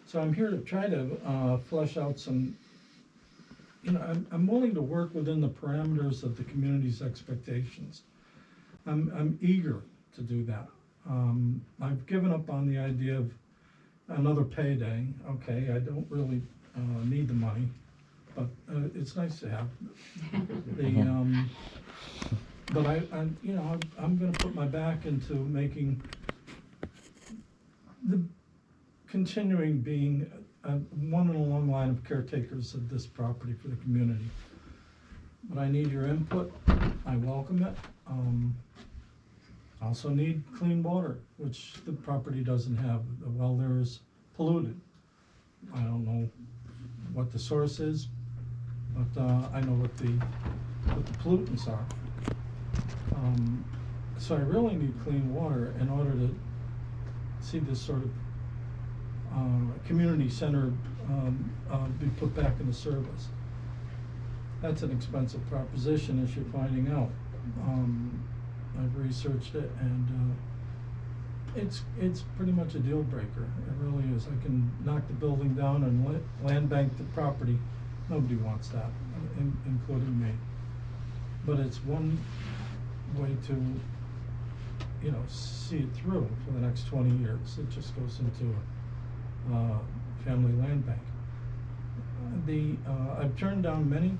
So I'm here to try to flesh out some, I'm willing to work within the parameters of the community's expectations. I'm eager to do that. I've given up on the idea of another payday. Okay, I don't really need the money, but it's nice to have. But I'm going to put my back into making continuing being one in a long line of caretakers of this property for the community. But I need your input. I welcome it. I also need clean water, which the property doesn't have. The well there is polluted. I don't know what the source is, but I know what the pollutants are. So I really need clean water in order to see this sort of community center be put back into service. That's an expensive proposition, as you're finding out. I've researched it, and it's pretty much a deal breaker. It really is. I can knock the building down and land bank the property. Nobody wants that, including me. But it's one way to, see it through for the next 20 years. It just goes into a family land bank. I've turned down many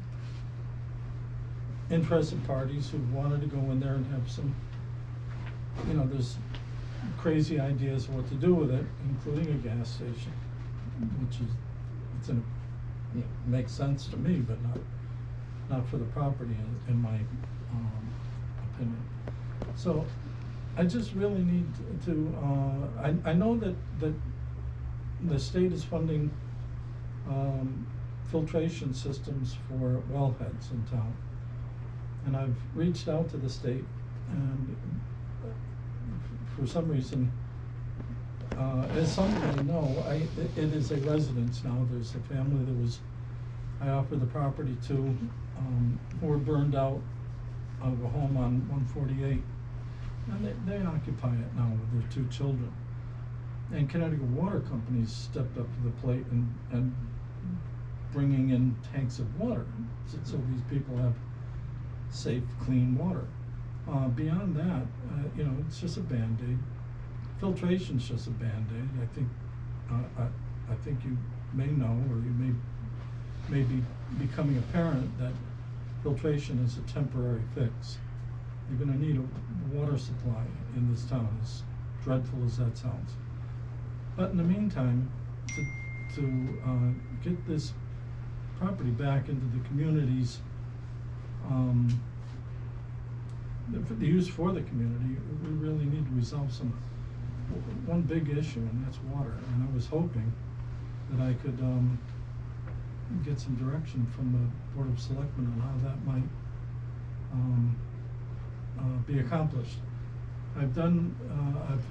interested parties who wanted to go in there and have some, there's crazy ideas of what to do with it, including a gas station, which is, makes sense to me, but not for the property, in my opinion. So I just really need to, I know that the state is funding filtration systems for wellheads in town. And I've reached out to the state, and for some reason, as some may know, it is a residence now. There's a family that I offered the property to, who were burned out of a home on 148. And they occupy it now with their 2 children. And Connecticut Water Companies stepped up to the plate and bringing in tanks of water, so these people have safe, clean water. Beyond that, it's just a Band-Aid. Filtration's just a Band-Aid. I think you may know, or you may be becoming apparent that filtration is a temporary fix. You're gonna need a water supply in this town, as dreadful as that sounds. But in the meantime, to get this property back into the community's, the use for the community, we really need to resolve one big issue, and that's water. And I was hoping that I could get some direction from the Board of Selectmen on how that might be accomplished. I've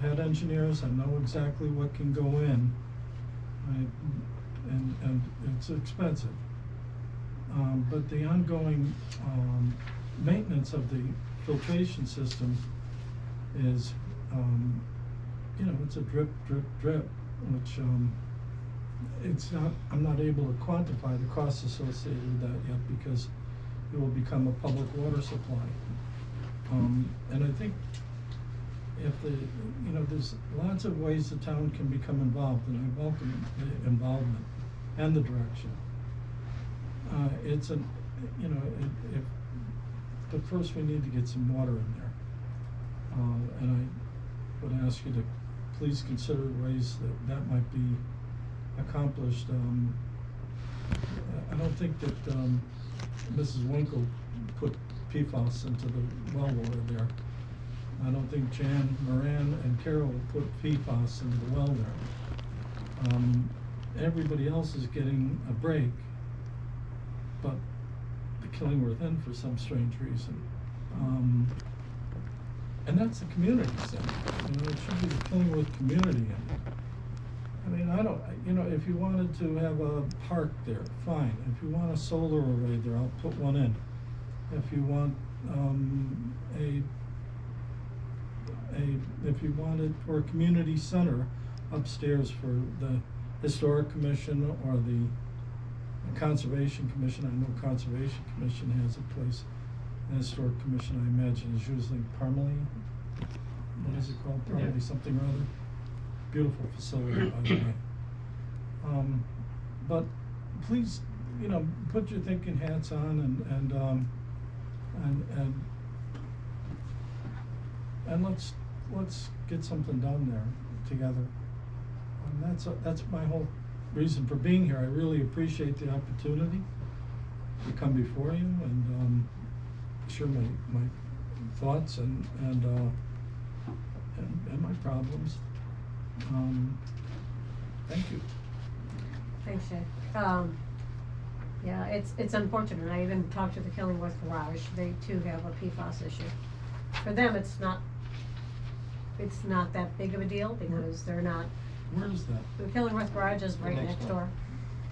had engineers, I know exactly what can go in, and it's expensive. But the ongoing maintenance of the filtration system is, it's a drip, drip, drip, which I'm not able to quantify the costs associated with that yet, because it will become a public water supply. And I think there's lots of ways the town can become involved, and I welcome the involvement and the direction. But first we need to get some water in there. And I would ask you to please consider ways that might be accomplished. I don't think that Mrs. Winkle put PFAS into the well water there. I don't think Jan, Moran, and Carol put PFAS into the well there. Everybody else is getting a break, but the Killingworth Inn for some strange reason. And that's the community center. It should be the Killingworth Community Inn. I mean, if you wanted to have a park there, fine. If you want a solar array there, I'll put one in. If you want if you wanted for a community center upstairs for the Historic Commission or the Conservation Commission. I know Conservation Commission has a place. The Historic Commission, I imagine, is usually Parmalee. What is it called? Parmalee something or other. Beautiful facility, by the way. But please, put your thinking hats on and let's get something done there together. And that's my whole reason for being here. I really appreciate the opportunity to come before you and share my thoughts and my problems. Thank you. Thanks, Jay. Yeah, it's unfortunate. I even talked to the Killingworth Garage. They too have a PFAS issue. For them, it's not that big of a deal because they're not. Where is that? The Killingworth Garage is right next door.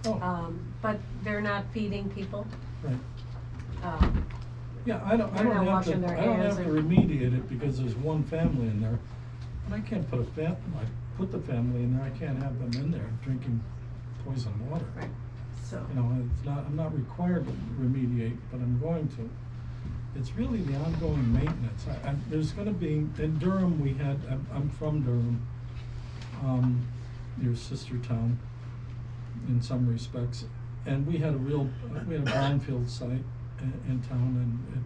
Oh. But they're not feeding people. Right. Yeah, I don't They're not have washing to their hands remediate it because there's one family in there. And I can't put I put the family in there, I can't have them in there drinking poison water. Right. So. I'm not required to remediate, but I'm going to. It's really the ongoing maintenance. There's gonna be, in Durham I'm from Durham, your sister town in some respects. And we had a brownfield site in town, and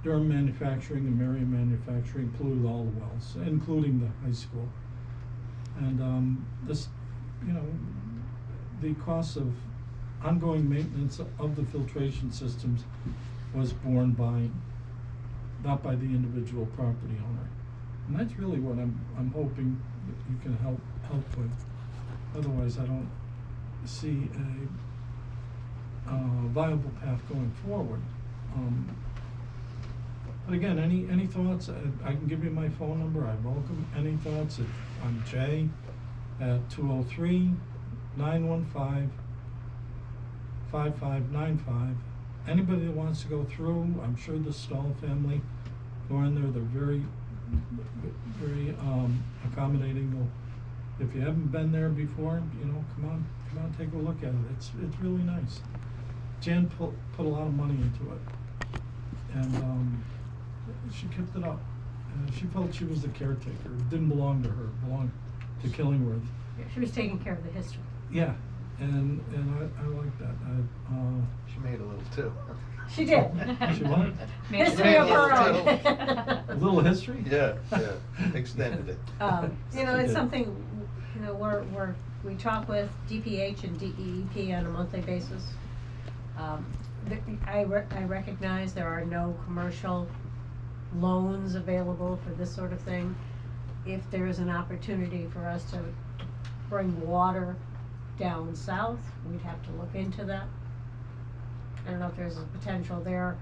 Durham Manufacturing and Marion Manufacturing polluted all the wells, including the high school. And the cost of ongoing maintenance of the filtration systems was borne not by the individual property owner. And that's really what I'm hoping that you can help with. Otherwise, I don't see a viable path going forward. But again, any thoughts? I can give you my phone number. I welcome any thoughts. I'm Jay. at 203-915-5595. Anybody that wants to go through, I'm sure the Stahl family go in there, they're very, very accommodating. If you haven't been there before, you know, come on, take a look at it. It's really nice. Jan put a lot of money into it, and she kept it up. She felt she was the caretaker. It didn't belong to her. It belonged to Killingworth. She was taking care of the history. Yeah, and I like that. She made a little too. She did. She what? History of her Made a own. A little history? Yeah, extended it. You know, it's She did. something, you know, we talk with DPH and DEEP on a monthly basis. I recognize there are no commercial loans available for this sort of thing. If there is an opportunity for us to bring water down south, we'd have to look into that. I don't know if there's a potential there.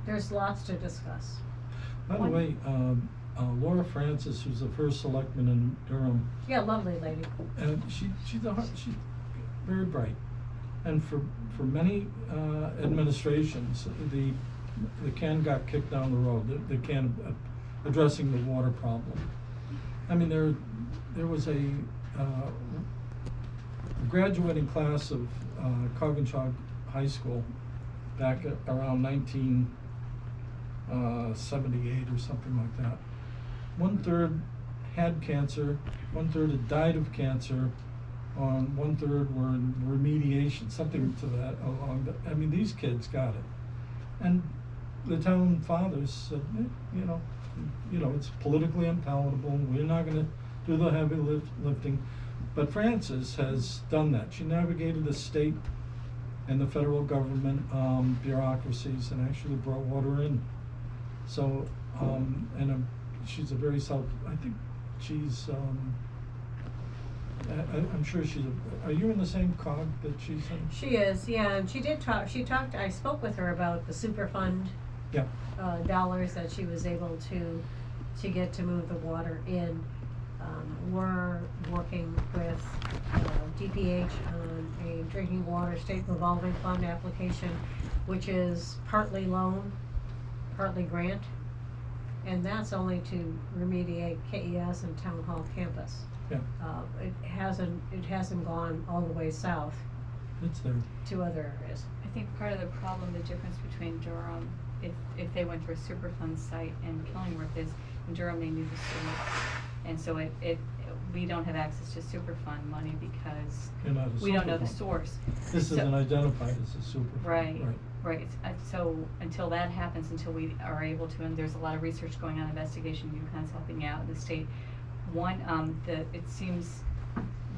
There's lots to discuss. By the way, Laura Francis, who's the first selectman in Durham, Yeah, lovely lady. and she's very bright. And for many administrations, the can got kicked down the road, the can addressing the water problem. I mean, there was a graduating class of Coggins High School back at around 1978 or something like that. 1/3 had cancer, 1/3 had died of cancer, 1/3 were in remediation, something to that along the, I mean, these kids got it. And the town fathers said, you know, it's politically unpalatable, we're not gonna do the heavy lifting. But Frances has done that. She navigated the state and the federal government bureaucracies and actually brought water in. So, she's a very I think she's, I'm sure are you in the same cog that she's in? She is, yeah, and she talked, I spoke with her about the Superfund Yeah. dollars that she was able to get to move the water in. We're working with DPH on a drinking water state revolving fund application, which is partly loan, partly grant, and that's only to remediate KES and Town Hall campus. Yeah, It hasn't gone all the way south it's there. to other areas. I think part of the problem, the difference between Durham, if they went through a Superfund site and Killingworth is, in Durham, they need the sewer. And so we don't have access to Superfund money because You're not a we don't know the Superfund. source. This So- isn't identified as a Superfund. Right. So until that happens, until we are able to, and there's a lot of research going on, investigation, UConn's helping out, the state. One, it seems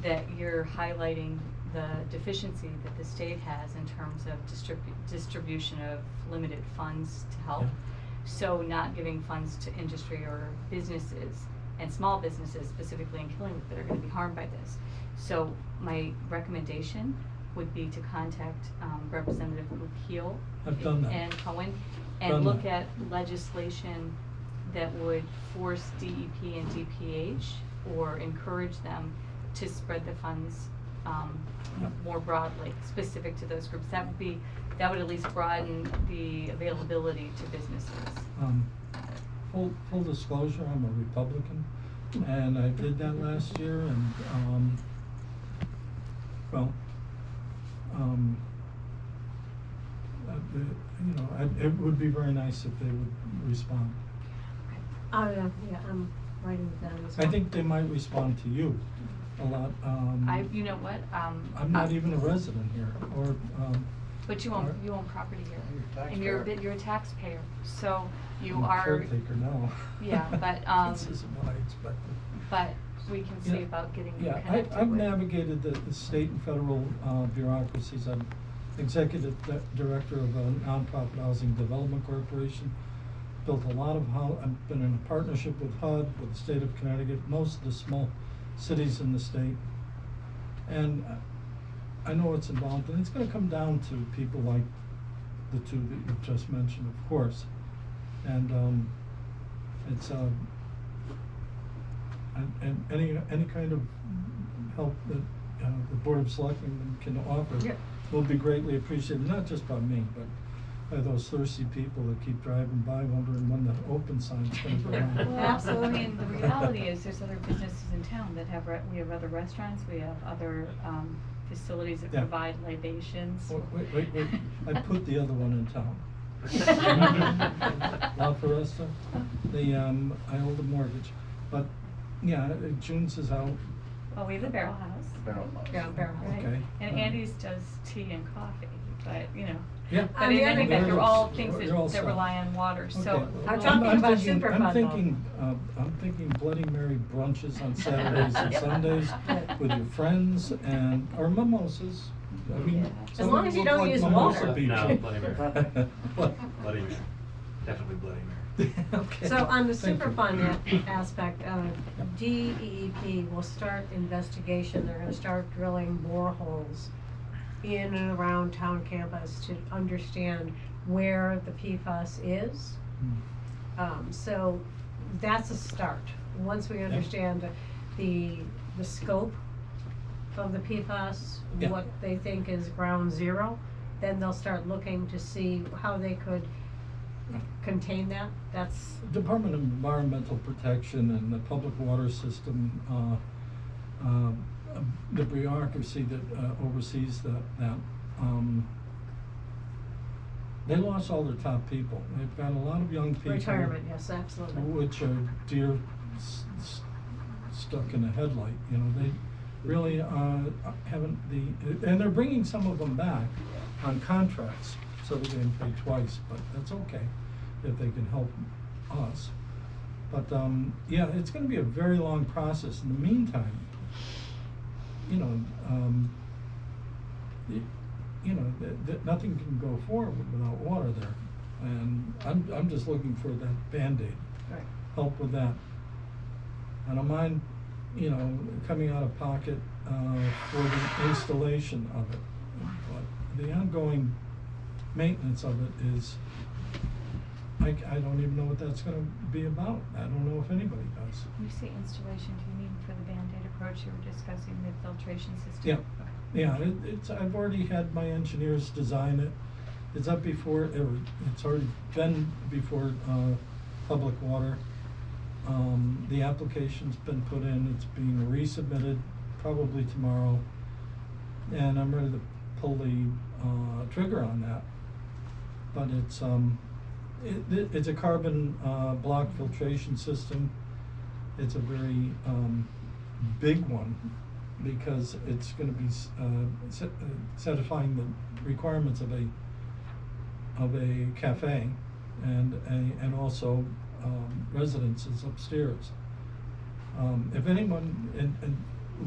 that you're highlighting the deficiency that the state has in terms of distribution of limited funds to help. Yeah. So not giving funds to industry or businesses, and small businesses specifically in Killingworth that are gonna be harmed by this. So my recommendation would be to contact Representative Keel I've done that. and Cohen, Done and look that. at legislation that would force DEP and DPH or encourage them to spread the funds more broadly, specific to those groups. That would at least broaden the availability to businesses. Full disclosure, I'm a Republican, and I did that last year, and, it would be very nice if they would respond. Yeah, I'm writing it down as well. I think they might respond to you a lot. You know what, I'm not even a resident here, or, but you own property here, You're a and you're taxpayer. a taxpayer, so you I'm a are. caretaker now. Yeah, but, This isn't what I expected. but we can see Yeah. about getting you Yeah, connected I've with. navigated the state and federal bureaucracies. I'm executive director of a nonprofit housing development corporation. Built a lot of I've been in a partnership with HUD, with the state of Connecticut, most of the small cities in the state. And I know what's involved, and it's gonna come down to people like the two that you've just mentioned, of course. And it's and any kind of help that the Board of Selectmen can offer Yep. will be greatly appreciated, not just by me, but by those thirsty people that keep driving by wondering when the open sign's gonna go on. Well, absolutely, I mean, the reality is, there's other businesses in town that have, we have other restaurants, we have other, facilities that Yeah. provide libations. Wait, I put the other one in town. La Foresta, I hold a mortgage, but, yeah, June's is out, Well, we have the Barrel House. Yeah, Barrel House. Right, okay. and Andy's does tea and coffee, but, you know, Yeah. but in any event, they're all things They're all that set. rely on water, so. Okay. I'm talking about thinking- Superfund, I'm though. thinking, I'm thinking Bloody Mary brunches on Saturdays and Sundays with your friends or mimosas. I mean, Yeah. some As long as you look don't like use mimosa water. people. No, Bloody Mary. What? Bloody Mary. Definitely Bloody Mary. Okay. So on the Thank you. Superfund aspect, DEEP will start investigation, they're gonna start drilling boreholes in and around town campus to understand where the PFAS is. So that's a start. Once we understand the scope of the PFAS, Yeah. what they think is ground zero, then they'll start looking to see how they could contain that. That's, Department of Environmental Protection and the Public Water System, the bureaucracy that oversees that, they lost all their top people. They've got a lot of young people. retirement, yes, absolutely. Which are deer stuck in a headlight, you know, they really haven't and they're bringing some of them back on contracts, so they're getting paid twice, but that's okay if they can help us. But, yeah, it's gonna be a very long process. In the meantime, you know, nothing can go forward without water there. And I'm just looking for that Band-Aid, Right. help with that. I don't mind, you know, coming out of pocket, for the installation of it. But the ongoing maintenance of it is, I don't even know what that's gonna be about. I don't know if anybody does. When you say installation, do you mean for the Band-Aid approach you were discussing, the filtration system? Yeah. Okay. Yeah, I've already had my engineers design it. It's up before, it's already been before, Public Water. The application's been put in, it's being resubmitted probably tomorrow. And I'm ready to pull the, trigger on that. But it's a carbon, block filtration system. It's a very, big one, because it's gonna be, satisfying the requirements of a cafe and also, residences upstairs. If anyone, and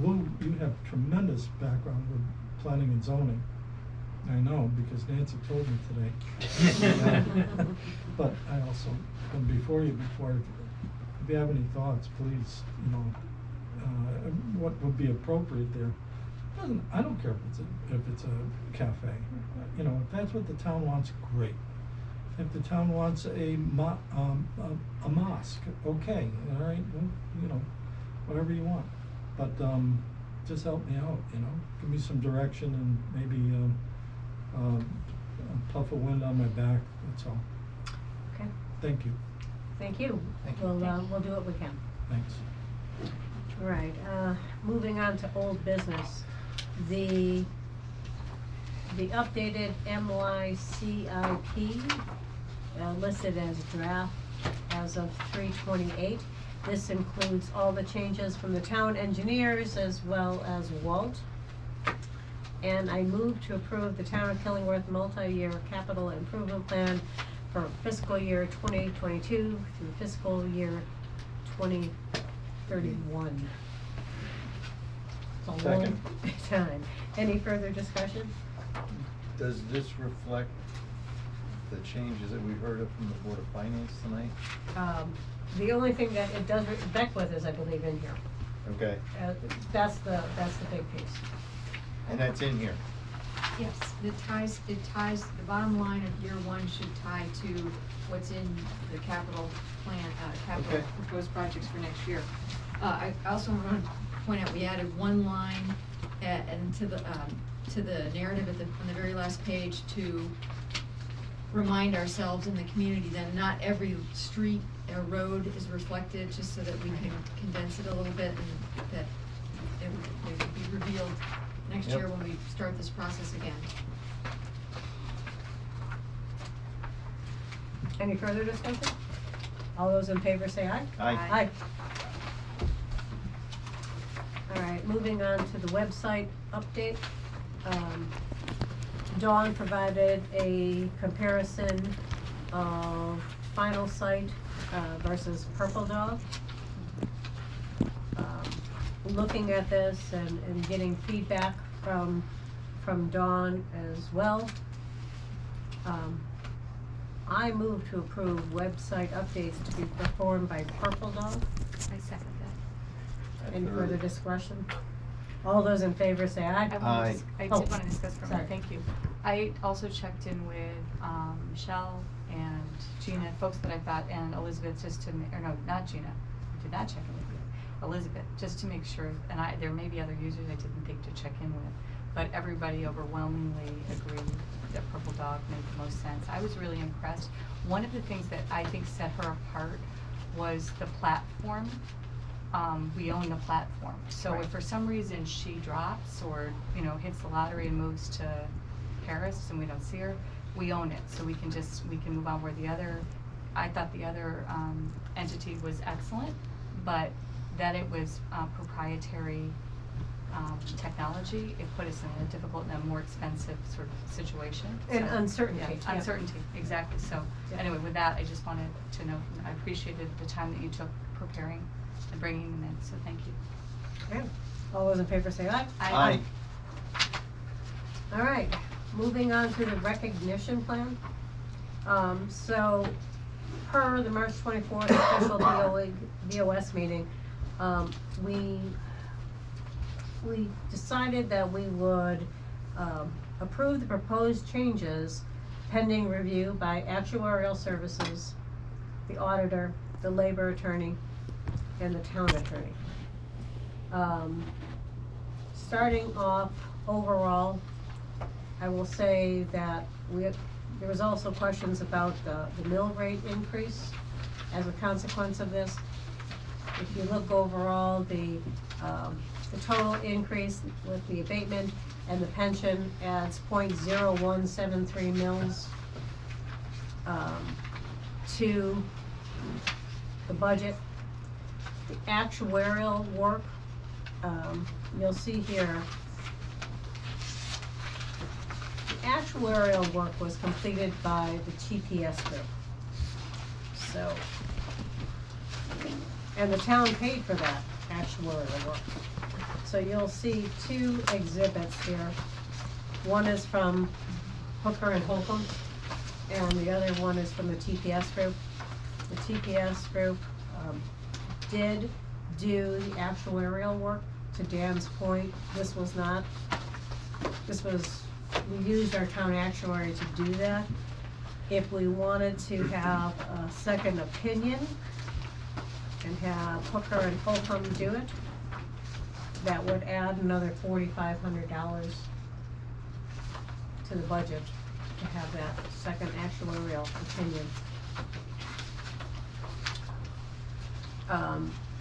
Lou, you have tremendous background with planning and zoning. I know, because Nancy told me today. But I also come before you if you have any thoughts, please, you know, what would be appropriate there. I don't care if it's a cafe, you know, if that's what the town wants, great. If the town wants a mosque, okay, all right, well, you know, whatever you want. But, just help me out, you know, give me some direction and maybe, a puff of wind on my back, that's all. Okay, Thank you, thank you. Thank you. We'll do what we can. thanks. All right, moving on to old business. The updated MYCIP, listed as draft as of 3/28. This includes all the changes from the town engineers as well as Walt. And I move to approve the town of Killingworth multi-year capital improvement plan for fiscal year 2022 through fiscal year 2031. It's a long Second. time. Any further discussion? Does this reflect the changes that we heard of from the Board of Finance tonight? The only thing that it does, Beckwith is, I believe, in here. Okay, That's the big piece. and that's in here. Yes, it ties, the bottom line of year one should tie to what's in the capital plan, capital Okay. proposed projects for next year. I also want to point out, we added one line and to the narrative on the very last page to remind ourselves in the community that not every street or road is reflected, just so that we can condense it a little bit and that it would be revealed next Yep. year when we start this process again. Any further discussion? All those in favor say aye. Aye. All right, moving on to the website update. Dawn provided a comparison of Final Site versus Purple Dog. Looking at this and getting feedback from Dawn as well. I move to approve website updates to be performed by Purple Dog. I second that. Any further discussion? All those in favor say aye. Aye. I Oh, did want to discuss for a sorry. minute, thank you. I also checked in with Michelle and Gina, folks that I thought, and Elizabeth, just to, or no, not Gina, I did not check in with you, Elizabeth, just to make sure, and there may be other users I didn't think to check in with, but everybody overwhelmingly agreed that Purple Dog made the most sense. I was really impressed. One of the things that I think set her apart was the platform. We own the platform. So if for some reason she drops or, hits the lottery and moves to Paris and we don't see her, we own it. So we can move on, where I thought the other entity was excellent, but that it was proprietary technology, it put us in a difficult and a more expensive sort of situation. And So, uncertainty. yeah, yeah. uncertainty, exactly. So Yeah. anyway, with that, I just wanted to know, I appreciated the time that you took preparing and bringing them in, so thank you. Okay. All those in favor say aye. Aye. All right, moving on to the recognition plan. So per the March 24th official BOS meeting, we decided that we would approve the proposed changes pending review by actuarial services, the auditor, the labor attorney, and the town attorney. Starting off overall, I will say that there was also questions about the mill rate increase as a consequence of this. If you look overall, the total increase with the abatement and the pension adds 0.0173 mils to the budget. The actuarial work, you'll see here, the actuarial work was completed by the TPS group. So, and the town paid for that actuarial work. So you'll see two exhibits here. One is from Hooker and Holcomb, and the other one is from the TPS group. The TPS group did do the actuarial work. To Dan's point, we used our town actuary to do that. If we wanted to have a second opinion and have Hooker and Holcomb do it, that would add another $4,500 to the budget to have that second actuarial opinion.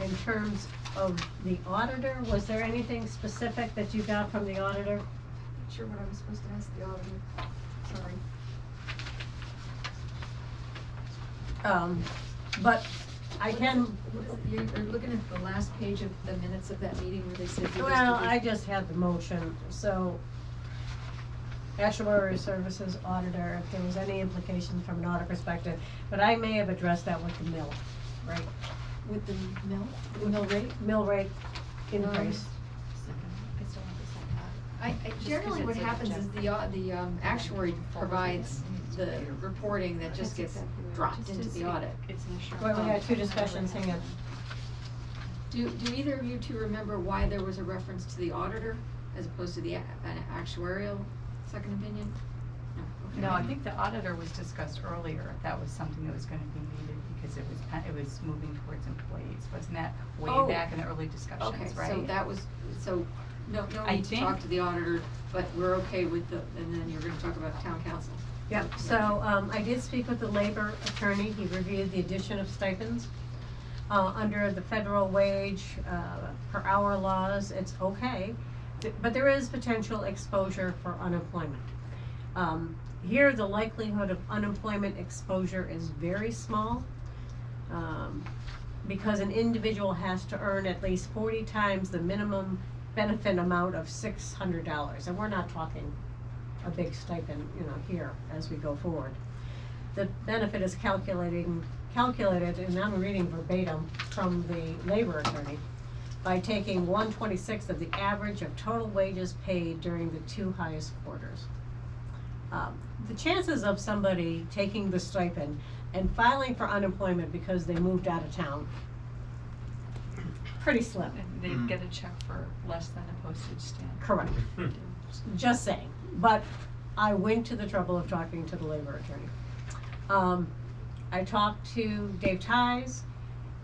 In terms of the auditor, was there anything specific that you got from the auditor? Not sure what I was supposed to ask the auditor, sorry. But I can, You're looking at the last page of the minutes of that meeting where they said. well, I just had the motion, so actuarial services auditor, if there was any implication from an audit perspective, but I may have addressed that with the mill, right? With the mill, the mill rate? Mill rate increase. I still want to second. Generally what happens is the actuary provides the reporting that just gets dropped into the audit. It's an assurance. Wait, we got two discussions, hang on. Do either of you two remember why there was a reference to the auditor as opposed to the an actuarial second opinion? No, No, I think the auditor was discussed earlier, if that was something that was gonna be needed, because it was moving towards employees, wasn't that way Oh. back in the early Okay, discussions, right? so that was, so, no I need to think- talk to the auditor, but we're okay with the, and then you're gonna talk about town council. Yep, so, I did speak with the labor attorney, he reviewed the addition of stipends. Under the federal wage, per hour laws, it's okay, but there is potential exposure for unemployment. Here, the likelihood of unemployment exposure is very small, because an individual has to earn at least 40 times the minimum benefit amount of $600, and we're not talking a big stipend, here as we go forward. The benefit is calculated, and I'm reading verbatim from the labor attorney, by taking 1/26 of the average of total wages paid during the 2 highest quarters. The chances of somebody taking the stipend and filing for unemployment because they moved out of town, pretty slim. And they'd get a check for less than a postage stamp. Correct. Just saying, but I went to the trouble of talking to the labor attorney. I talked to Dave Ties.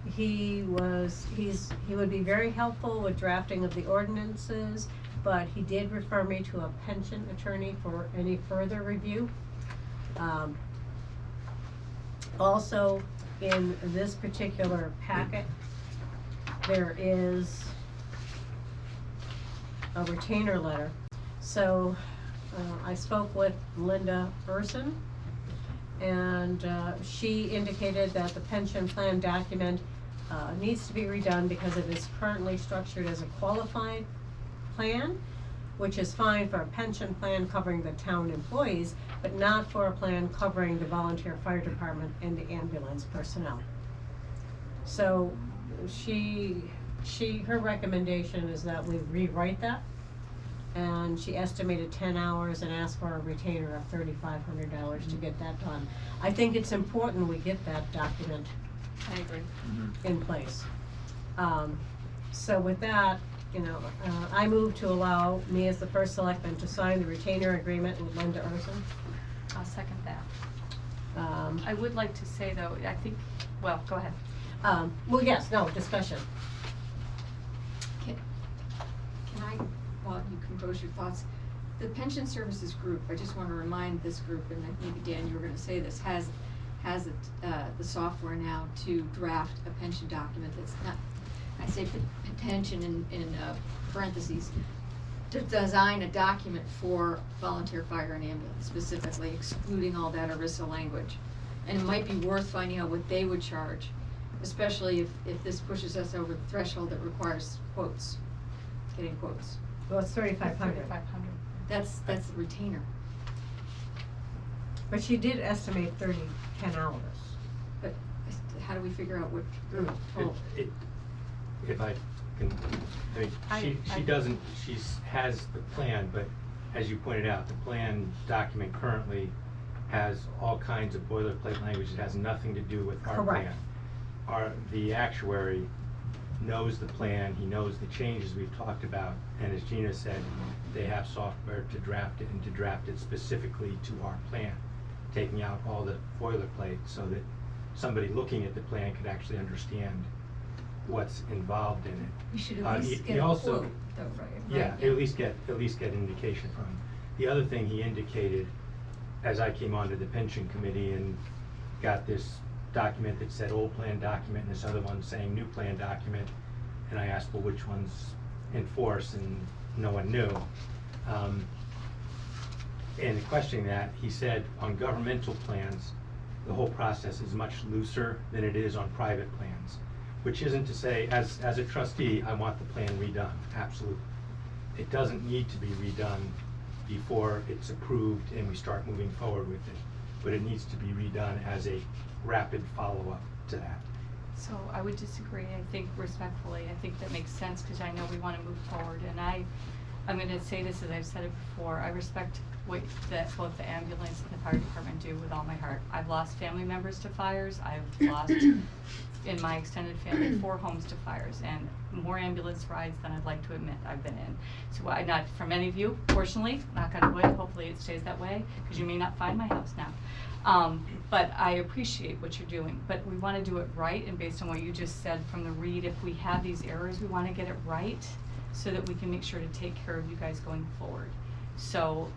He would be very helpful with drafting of the ordinances, but he did refer me to a pension attorney for any further review. Also, in this particular packet, there is a retainer letter. So, I spoke with Linda Urson, and she indicated that the pension plan document needs to be redone because it is currently structured as a qualified plan, which is fine for a pension plan covering the town employees, but not for a plan covering the volunteer fire department and the ambulance personnel. So her recommendation is that we rewrite that, and she estimated 10 hours and asked for a retainer of $3,500 to get that done. I think it's important we get that document I agree. in place. So with that, I move to allow me as the first selectman to sign the retainer agreement with Linda Urson. I'll second that. I would like to say though, I think, well, go ahead. Well, yes, no, discussion. Can I, while you compose your thoughts, the pension services group, I just wanna remind this group, and maybe Dan, you were gonna say this, has the software now to draft a pension document that's not, I say pension in parentheses, to design a document for volunteer fire and ambulance, specifically excluding all that ERISA language. And it might be worth finding out what they would charge, especially if this pushes us over the threshold that requires quotes, getting quotes. Well, it's 3,500. 3,500. That's the retainer. But she did estimate 10 hours. But how do we figure out what total? If I can, she doesn't, has the plan, but as you pointed out, the plan document currently has all kinds of boilerplate language that has nothing to do with our Correct. plan. The actuary knows the plan, he knows the changes we've talked about, and as Gina said, they have software to draft it and to draft it specifically to our plan, taking out all the boilerplate so that somebody looking at the plan could actually understand what's involved in it. We should at least he get a also- quote, though, right? Yeah, at least get an indication from him. The other thing he indicated, as I came onto the pension committee and got this document that said old plan document and this other one saying new plan document, and I asked, well, which one's in force, and no one knew. And questioning that, he said on governmental plans, the whole process is much looser than it is on private plans. Which isn't to say, as a trustee, I want the plan redone, absolutely. It doesn't need to be redone before it's approved and we start moving forward with it. But it needs to be redone as a rapid follow-up to that. So I would disagree, I think respectfully, I think that makes sense, because I know we want to move forward, and I I'm gonna say this as I've said it before, I respect what both the ambulance and the fire department do with all my heart. I've lost family members to fires, I've lost, in my extended family, 4 homes to fires, and more ambulance rides than I'd like to admit I've been in. So not from any of you, fortunately, knock on wood, hopefully it stays that way, because you may not find my house now. But I appreciate what you're doing, but we wanna do it right, and based on what you just said from the read, if we have these errors, we wanna get it right, so that we can make sure to take care of you guys going forward. So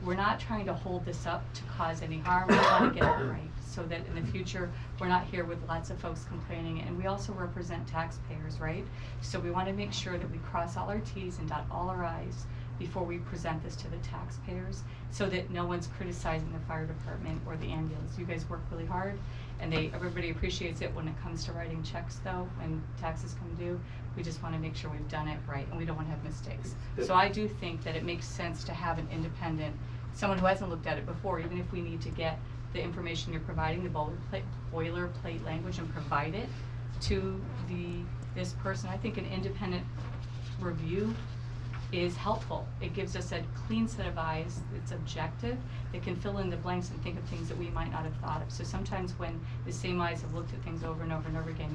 we're not trying to hold this up to cause any harm, we wanna get it right, so that in the future, we're not here with lots of folks complaining, and we also represent taxpayers, right? So we wanna make sure that we cross all our Ts and dot all our Is before we present this to the taxpayers, so that no one's criticizing the fire department or the ambulance. You guys work really hard, and everybody appreciates it when it comes to writing checks though, when taxes come due. We just wanna make sure we've done it right, and we don't wanna have mistakes. So I do think that it makes sense to have an independent, someone who hasn't looked at it before, even if we need to get the information you're providing, the boilerplate language, and provide it to this person. I think an independent review is helpful. It gives us a clean set of eyes, it's objective, that can fill in the blanks and think of things that we might not have thought of. So sometimes when the same eyes have looked at things over and over and over again,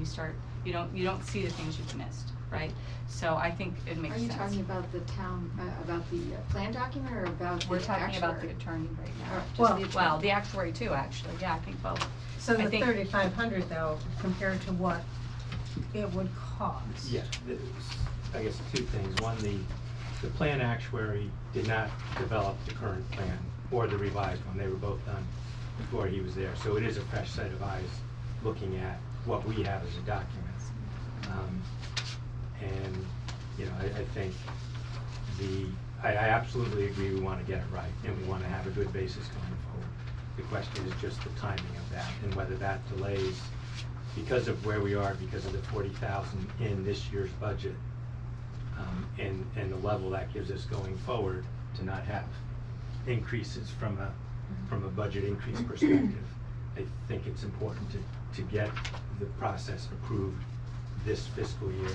you don't see the things you've missed, right? So I think it makes sense. Are you talking about the town, about the plan document or about the We're talking about the actuary? attorney right now. Or just Well- the attorney? Well, the actuary too, actually, yeah, I think both. So I the think- 3,500 though, compared to what it would cost? Yeah, I guess 2 things. One, the plan actuary did not develop the current plan or the revised one. They were both done before he was there. So it is a fresh set of eyes looking at what we have as a document. And, you know, I think I absolutely agree we want to get it right, and we want to have a good basis going forward. The question is just the timing of that, and whether that delays, because of where we are, because of the 40,000 in this year's budget, and the level that gives us going forward, to not have increases from a budget increase perspective. I think it's important to get the process approved this fiscal year,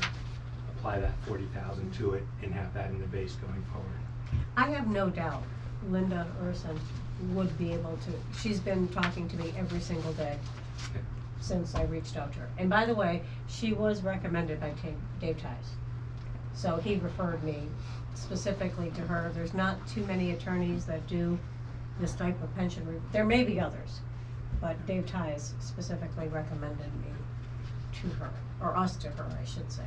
apply that 40,000 to it, and have that in the base going forward. I have no doubt Linda Urson would be able to, she's been talking to me every single day since I reached out to her. And by the way, she was recommended by Dave Tice. So he referred me specifically to her. There's not too many attorneys that do this type of pension. There may be others, but Dave Tice specifically recommended me to her, or us to her, I should say.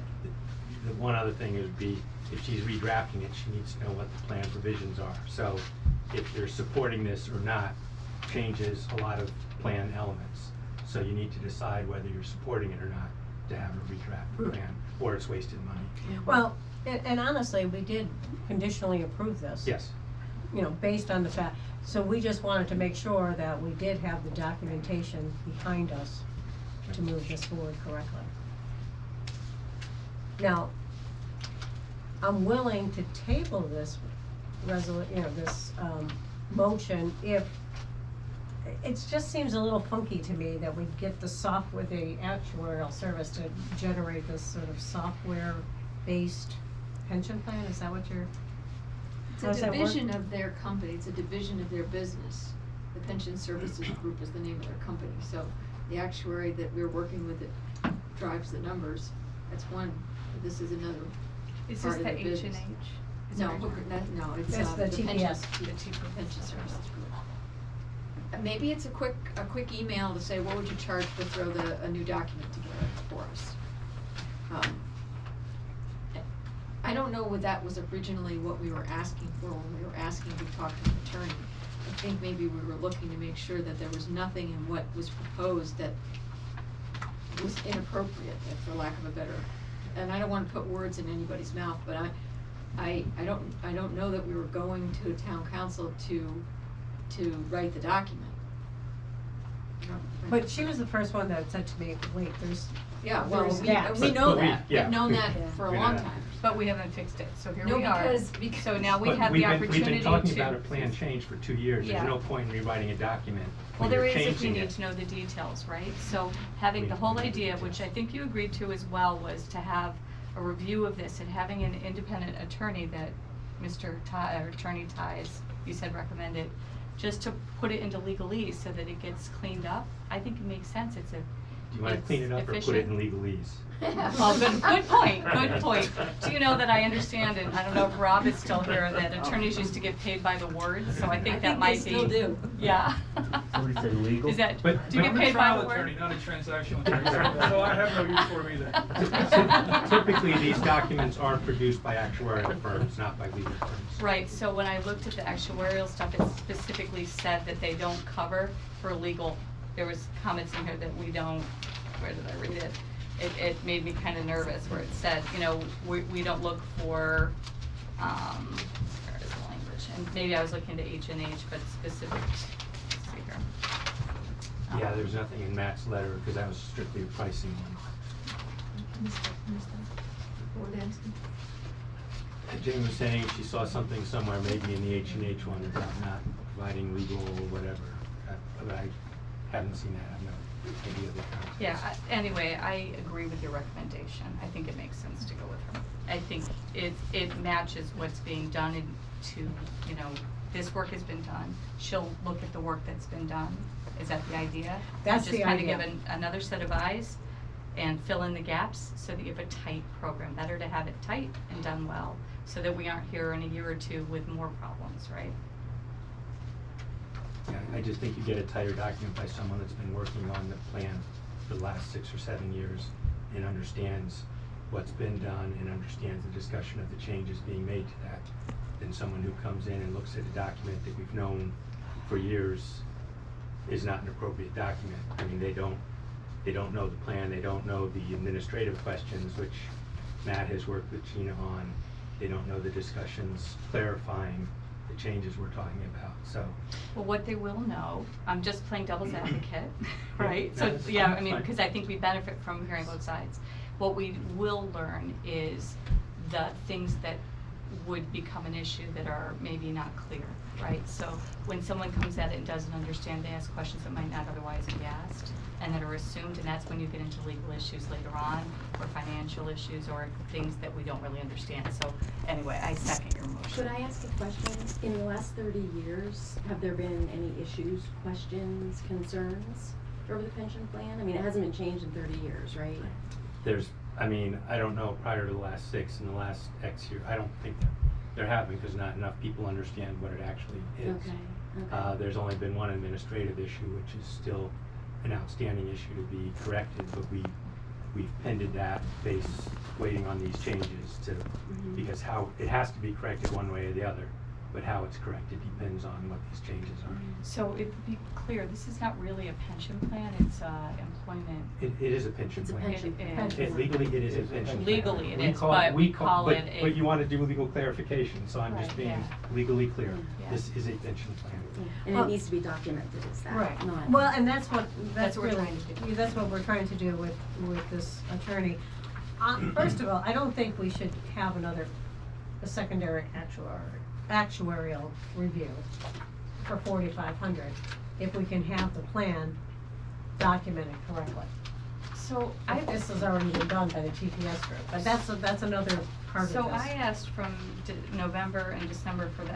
The one other thing would be, if she's redrafting it, she needs to know what the plan provisions are. So if you're supporting this or not, changes a lot of plan elements. So you need to decide whether you're supporting it or not to have a redrafted plan, or it's wasted money. Well, and honestly, we did conditionally approve this. Yes. You know, based on the fact, so we just wanted to make sure that we did have the documentation behind us to move this forward correctly. Now, I'm willing to table this motion if, it just seems a little funky to me that we get the software, the actuarial service to generate this sort of software-based pension plan, is that what you're? It's how does a that work? division of their company, it's a division of their business. The Pension Services Group is the name of their company, so the actuary that we're working with that drives the numbers, that's one, but this is another Is this part of the their H&H? business. Is No, that what you're- no, it's That's the the TPS. Pension Services Group. Maybe it's a quick email to say, what would you charge to throw a new document together for us? I don't know what that was originally what we were asking for when we were asking to talk to an attorney. I think maybe we were looking to make sure that there was nothing in what was proposed that was inappropriate, for lack of a better, and I don't wanna put words in anybody's mouth, but I don't know that we were going to town council to write the document. But she was the first one that said to me, wait, Yeah, well, there's we gaps. know But we- that, yeah. we've known that Yeah. for a We know long that. time. But we haven't fixed it, so here No, we are. because- So now we But have we've the been- opportunity to. We've been talking about a plan change for 2 years. Yeah. There's no point in rewriting a document Well, when there you're is if you changing need it. to know the details, right? So having We the need whole to know the idea, which I details. think you agreed to as well, was to have a review of this and having an independent attorney that Mr. Ty, or Attorney Ties, you said recommended, just to put it into legalese so that it gets cleaned up. I think it makes sense. It's Do you want to clean it up or put it in legalese? Well, good point, good point. Do you know that I understand, and I don't know if Rob is still here, that attorneys used to get paid by the word, so I think that might be. They still do. Yeah. Somebody said legal? Is that, But- do you get I'm a paid by trial the attorney, word? not a transactional attorney, so I have no use for them either. Typically, these documents are produced by actuarial firms, not by legal firms. Right, so when I looked at the actuarial stuff, it specifically said that they don't cover for legal. There was comments in here that we don't, where did I read it? It made me kind of nervous where it said, you know, we don't look for, where is the language? And maybe I was looking to H&H, but specific, let's see here. Yeah, there's nothing in Matt's letter, because that was strictly a pricing one. Jane was saying she saw something somewhere, maybe in the H&H one, about not providing legal or whatever. But I haven't seen that. I know maybe other times. Yeah, anyway, I agree with your recommendation. I think it makes sense to go with her. I think it matches what's being done into, you know, this work has been done. She'll look at the work that's been done. Is that the idea? That's the Just kind idea. of give another set of eyes and fill in the gaps so that you have a tight program. Better to have it tight and done well, so that we aren't here in a year or two with more problems, right? Yeah, I just think you get a tighter document by someone that's been working on the plan for the last 6 or 7 years and understands what's been done and understands the discussion of the changes being made to that, than someone who comes in and looks at a document that we've known for years is not an appropriate document. I mean, they don't know the plan, they don't know the administrative questions, which Matt has worked with Gina on. They don't know the discussions clarifying the changes we're talking about, so. Well, what they will know, I'm just playing devil's advocate, right? Yeah, So, that's yeah, fine, I mean, fine. because I think we benefit from hearing both sides. What we will learn is the things that would become an issue that are maybe not clear, right? So when someone comes at it and doesn't understand, they ask questions that might not otherwise be asked and that are assumed, and that's when you get into legal issues later on, or financial issues, or things that we don't really understand. So anyway, I second your motion. Could I ask a question? In the last 30 years, have there been any issues, questions, concerns over the pension plan? I mean, it hasn't been changed in 30 years, right? There's, I mean, I don't know prior to the last 6 and the last X year, I don't think there have been, because not enough people understand what it actually is. Okay. There's only been one administrative issue, which is still an outstanding issue to be corrected, but we've pended that waiting on these changes to, because how, it has to be corrected one way or the other, but how it's corrected depends on what these changes are. So it would be clear, this is not really a pension plan, it's employment. It is a pension It's a plan. pension It- plan. It legally, it is a pension plan. Legally it We is, call but we call but- it a- But you want to do legal clarification, so I'm just Right, being yeah. legally clear. Yeah. This is a pension plan. And Well- it needs to be documented as that, Right, not. well, and that's what That's what we're really- trying to do. That's what we're trying to do with this attorney. First of all, I don't think we should have a secondary actuarial review for 4,500 if we can have the plan documented correctly. So This has already been done by the TPS group, but that's another part of this. So I asked from November and December for the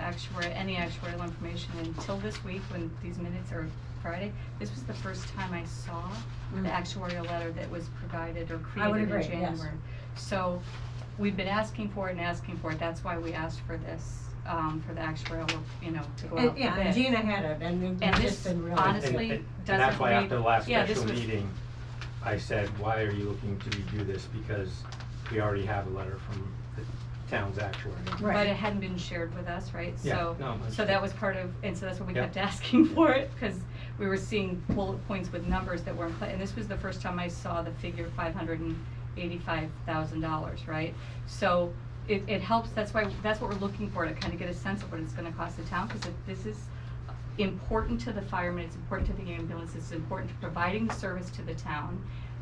any actuarial information until this week when these minutes are Friday. This was the first time I saw the actuarial letter that was provided or I would created in agree, yes. January. So we've been asking for it and asking for it. That's why we asked for this, for the actuarial, to go out for bid. Yeah, and Gina had it, and we've And just this, been really. honestly, And doesn't that's why read- after the last yeah, this special was- meeting, I said, why are you looking to redo this? Because we already have a letter from the town's actuary. Right. But it hadn't been shared with us, right? Yeah, So, no, so that was part of, and so that's why we Yeah. kept asking for it, because we were seeing bullet points with numbers that weren't, and this was the first time I saw the figure $585,000, right? So it helps, that's what we're looking for, to kind of get a sense of what it's gonna cost the town, because this is important to the firemen, it's important to the ambulance, it's important to providing service to the town,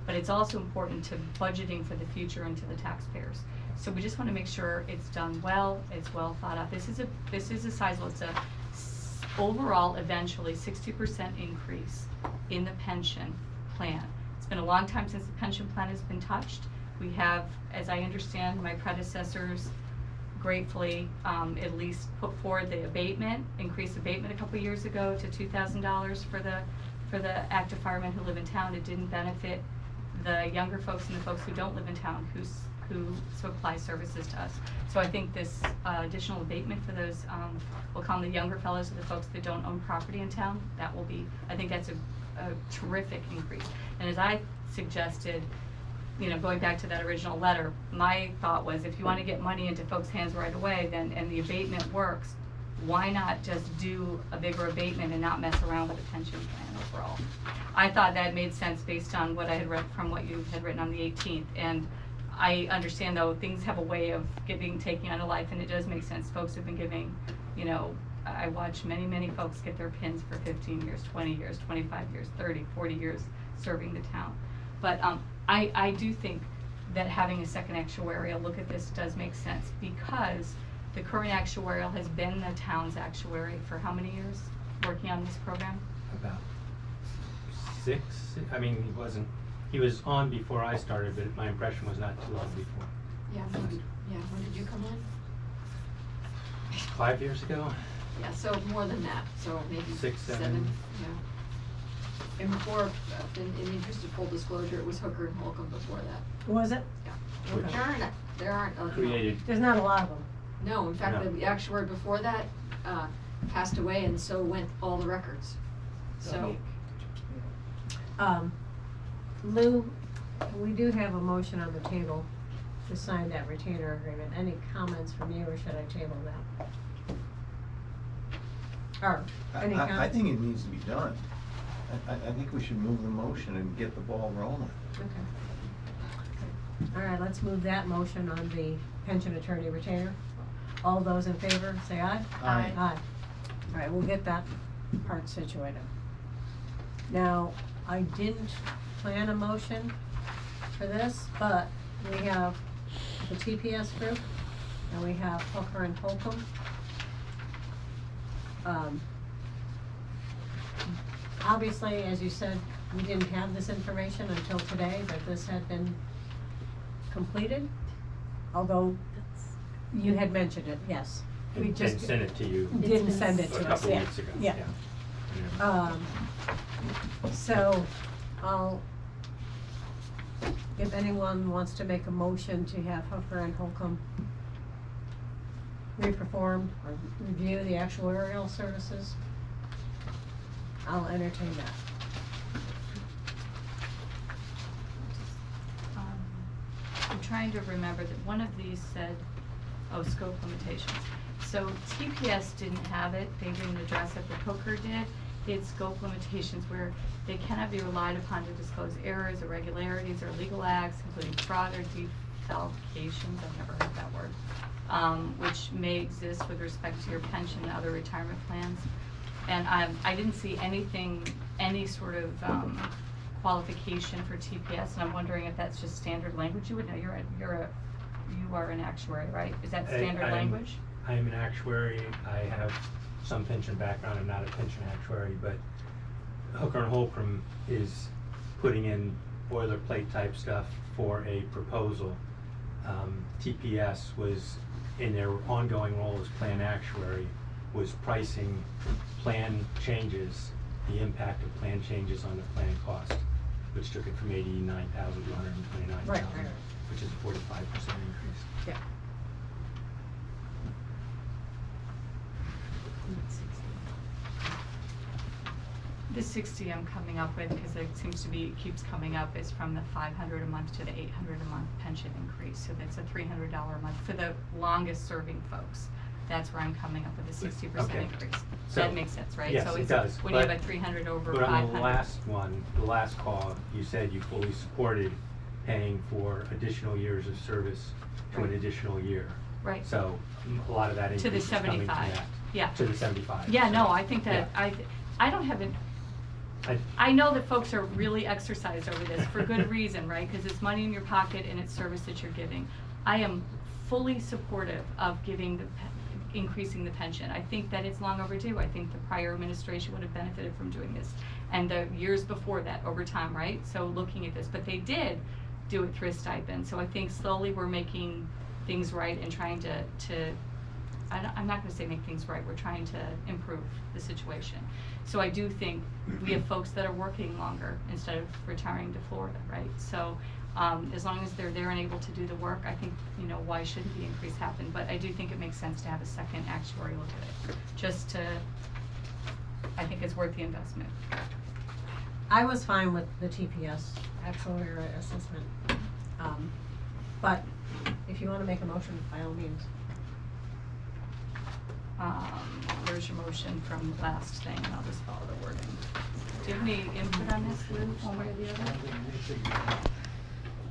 but it's also important to budgeting for the future and to the taxpayers. So we just wanna make sure it's done well, it's well thought out. This is a sizable, it's a overall, eventually, 60% increase in the pension plan. It's been a long time since the pension plan has been touched. We have, as I understand, my predecessors gratefully, at least put forward the abatement, increased abatement a couple years ago to $2,000 for the active firemen who live in town. It didn't benefit the younger folks and the folks who don't live in town who supply services to us. So I think this additional abatement for those, we'll call them the younger fellows, or the folks that don't own property in town, that will be, I think that's a terrific increase. And as I suggested, going back to that original letter, my thought was if you want to get money into folks' hands right away, then, and the abatement works, why not just do a bigger abatement and not mess around with the pension plan overall? I thought that made sense based on what I had read from what you had written on the 18th. And I understand, though, things have a way of taking on a life, and it does make sense. Folks have been giving, I watch many folks get their pins for 15 years, 20 years, 25 years, 30, 40 years serving the town. But I do think that having a second actuarial look at this does make sense, because the current actuarial has been the town's actuary for how many years working on this program? About 6. I mean, he was on before I started, but my impression was not too long before. Yeah, maybe, when did you come on? 5 years ago? Yeah, so more than that, so maybe 6, 7. 7, yeah. And before, in the interest of full disclosure, it was Hooker and Holcomb before that. Was it? Yeah. Which There aren't. created, There's not a lot of them. No, in fact, No. the actuary before that, passed away, and so went all the records. So, Lou, we do have a motion on the table to sign that retainer agreement. Any comments from you, or should I table that? Or, any comments? I think it needs to be done. I think we should move the motion and get the ball rolling. Okay. All right, let's move that motion on the pension attorney retainer. All those in favor, say aye. Aye. Aye. All right, we'll get that part situated. Now, I didn't plan a motion for this, but we have the TPS group, and we have Hooker and Holcomb. Obviously, as you said, we didn't have this information until today, that this had been completed, although you had mentioned it, yes. We and just sent it to you didn't send it a to us, couple yeah. weeks ago. Yeah. So, if anyone wants to make a motion to have Hooker and Holcomb reperform or review the actuarial services, I'll entertain that. I'm trying to remember that one of these said, scope limitations. So TPS didn't have it, they didn't address it, but Hooker did. They had scope limitations where they cannot be relied upon to disclose errors, irregularities, or legal acts, including fraud or defalcations, I've never heard that word, which may exist with respect to your pension and other retirement plans. And I didn't see any sort of qualification for TPS, and I'm wondering if that's just standard language. You would know, you are an actuary, right? Is that standard language? I am an actuary. I have some pension background. I'm not a pension actuary, but Hooker and Holcomb is putting in boilerplate type stuff for a proposal. TPS was, in their ongoing role as plan actuary, was pricing plan changes, the impact of plan changes on the plan cost, which took it from 89,000 to 129,000, Right. which is a 45% increase. Yeah. The 60 I'm coming up with, because it seems to be, it keeps coming up, is from the $500 a month to the $800 a month pension increase. So that's a $300 a month for the longest serving folks. That's where I'm coming up with a 60% Okay. increase. So- That makes sense, right? Yes, So it it's does, when you have but- a 300 over But 500. on the last one, the last call, you said you fully supported paying for additional years of service to an Right. additional year. Right. So a lot of that To the increase is coming from 75. that. Yeah. To the 75. Yeah, so, no, I think that, yeah. I don't have I know that folks are really exercised over this for good reason, right? Because it's money in your pocket and it's service that you're giving. I am fully supportive of increasing the pension. I think that it's long overdue. I think the prior administration would have benefited from doing this. And the years before that, over time, right? So looking at this, but they did do it through a stipend. So I think slowly we're making things right and trying to I'm not gonna say make things right, we're trying to improve the situation. So I do think we have folks that are working longer instead of retiring to Florida, right? So, as long as they're there and able to do the work, I think, you know, why shouldn't the increase happen? But I do think it makes sense to have a second actuary look at it, I think it's worth the investment. I was fine with the TPS actuary assessment. But if you wanna make a motion, by all means. Where's your motion from the last thing, and I'll just follow the wording. Do you have any input on this, Lou, one way or the other?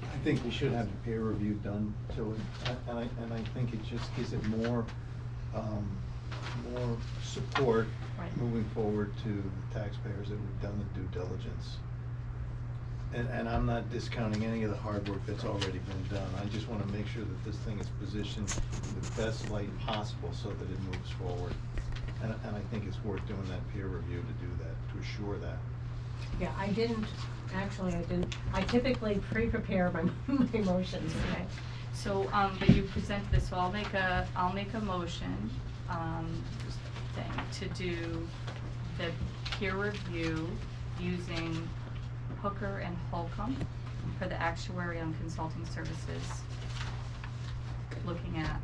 I think we should have a peer review done to it, and I think it just gives it more support Right. moving forward to the taxpayers that we've done the due diligence. And I'm not discounting any of the hard work that's already been done. I just wanna make sure that this thing is positioned in the best light possible so that it moves forward. And I think it's worth doing that peer review to do that, to assure that. Yeah, I didn't. I typically pre-prepare my motions, Okay, so, but you presented this, so I'll make a motion, to do the peer review using Hooker and Holcomb for the actuary on consulting services, looking at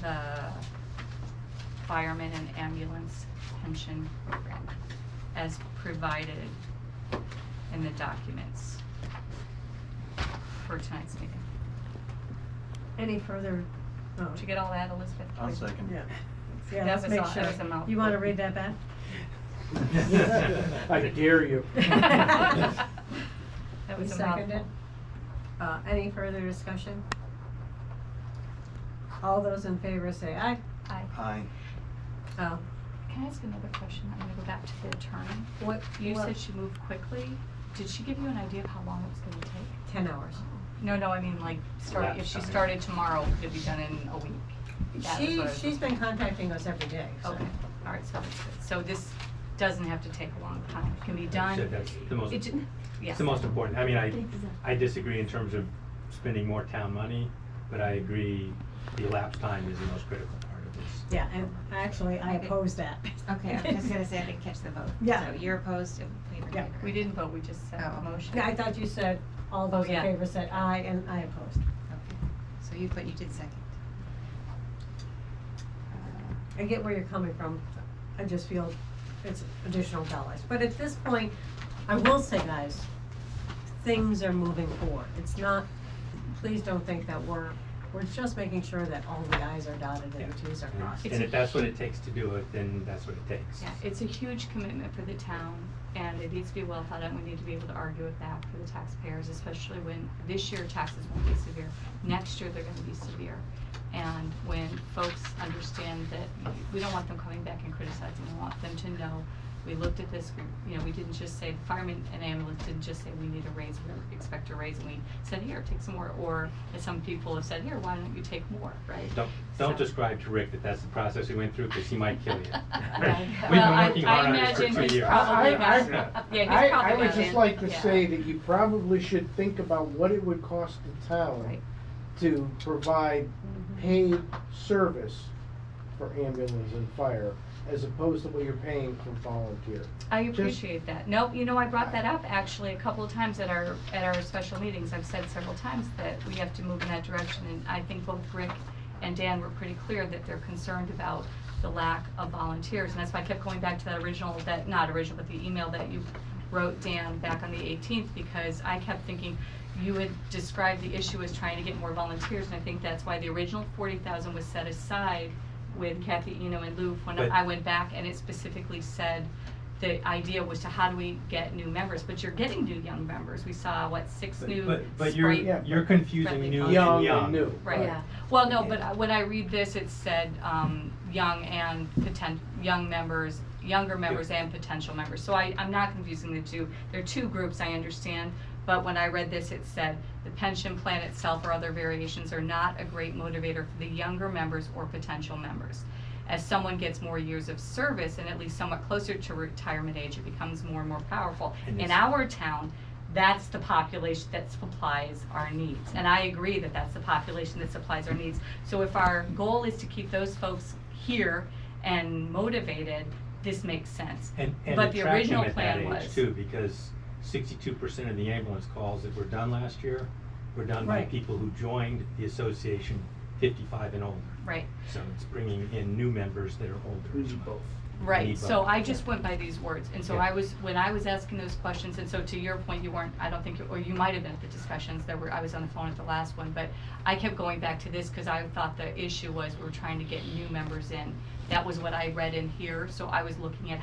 the fireman and ambulance pension program as provided in the documents for tonight's meeting. Any further, Did you get all that, Elizabeth? I'll second. Yeah. Yeah, That let's was make all- sure. that was a mouthful. You wanna read that back? I dare you. That We was a second it. mouthful. Any further discussion? All those in favor say aye. Aye. Aye. Can I ask another question? I'm gonna go back to the attorney. What, You said she moved quickly. Did she give you an idea of how long it was gonna take? 10 hours. No, I mean, like, if she started tomorrow, could it be done in a week? That was what I was- She's been contacting us every day, so. Okay, all right, so that's good. So this doesn't have to take a long time. It can be done. Said that's the most, It ju- it's the most important. I mean, Exactly. I disagree in terms of spending more town money, but I agree the elapsed time is the most critical part of this. Yeah, and actually, I oppose that. Okay, I was just gonna say I didn't catch the vote. Yeah. So you're opposed to waiver Yeah. date, We didn't vote, we just said Oh. a motion. Yeah, I thought you said all those in yeah. favor said aye, and I opposed. Okay. So you did second. I get where you're coming from. I just feel it's additional dollars. But at this point, I will say, guys, things are moving forward. It's not, please don't think that we're just making sure that all the i's are dotted and the t's are crossed. And if that's what it takes to do it, then that's what it takes. Yeah, it's a huge commitment for the town, and it needs to be well thought out, and we need to be able to argue it back for the taxpayers, especially when this year taxes won't be severe. Next year, they're gonna be severe. And when folks understand that, we don't want them coming back and criticizing, we want them to know, we looked at this, we didn't just say, firemen and ambulance didn't just say, we need a raise, we expect a raise, and we said, here, take some more, or as some people have said, here, why don't you take more, right? Don't So- describe to Rick that that's the process we went through, because he might kill you. We've Well, been working hard on this for I imagine 2 he's years. probably got, Yeah. yeah, he's probably I would got just in- like to yeah. say that you probably should think about what it would cost the town Right. to provide paid service for ambulance and fire, as opposed to what you're paying for volunteer. I appreciate that. No, I brought that up actually a couple of times at our special meetings. I've said several times that we have to move in that direction, and I think both Rick and Dan were pretty clear that they're concerned about the lack of volunteers, and that's why I kept going back to that but the email that you wrote, Dan, back on the 18th, because I kept thinking you had described the issue as trying to get more volunteers, and I think that's why the original 40,000 was set aside with Kathy, and Lou, when But- I went back, and it specifically said the idea was to how do we get new members, but you're getting new young members. We saw, 6 new But Sprite you're confusing friendly new volunteers. and Young young. and new. Right. Yeah. Well, no, but when I read this, it said, younger members and potential members. So I'm not confusing the two. There are two groups, I understand, but when I read this, it said the pension plan itself or other variations are not a great motivator for the younger members or potential members. As someone gets more years of service and at least somewhat closer to retirement age, it becomes more and more powerful. And In it's- our town, that's the population that supplies our needs. And I agree that that's the population that supplies our needs. So if our goal is to keep those folks here and motivated, this makes sense. And But the attract original them at that plan age was, too, because 62% of the ambulance calls that were done last year were done by Right. people who joined the association 55 and older. right, So it's bringing in new members that are older. We as need well. both. right. Need So both. I just went by these words. And so Yeah. when I was asking those questions, and so to your point, you weren't, I don't think, or you might have been at the discussions, I was on the phone at the last one, but I kept going back to this because I thought the issue was we were trying to get new members in. That was what I read in here, so I was looking at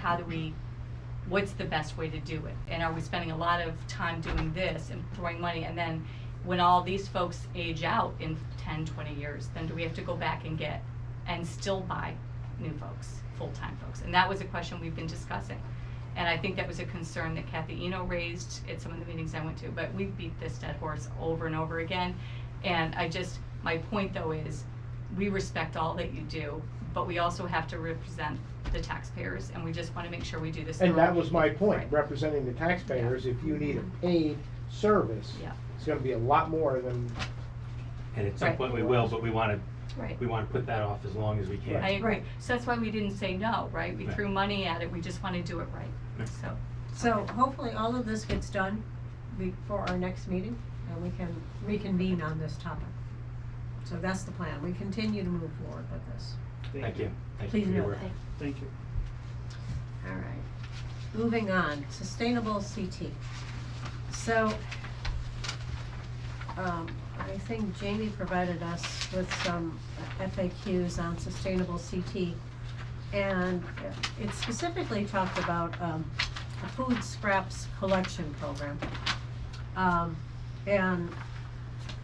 what's the best way to do it? And are we spending a lot of time doing this and throwing money, and then when all these folks age out in 10, 20 years, then do we have to go back and still buy new folks, full-time folks? And that was a question we've been discussing. And I think that was a concern that Kathy Eno raised at some of the meetings I went to, but we've beat this dead horse over and over again. And my point though is, we respect all that you do, but we also have to represent the taxpayers, and we just wanna make sure we do this. And that thoroughly. was my point, Right. representing the taxpayers, if you need a paid service, Yeah. it's gonna be a lot more than, And at some Right. point we will, but we want Right. to put that off as long as we can. I agree. So that's why we didn't say no, right? We Right. threw money at it, we just wanna do it right, Right. so. So hopefully all of this gets done before our next meeting, and we can reconvene on this topic. So that's the plan. We continue to move forward with this. Thank you. Thank you Please for your note work. that. Thank you. All right. Moving on, sustainable CT. So, I think Jamie provided us with some FAQs on sustainable CT. And it specifically talked about a food scraps collection program. And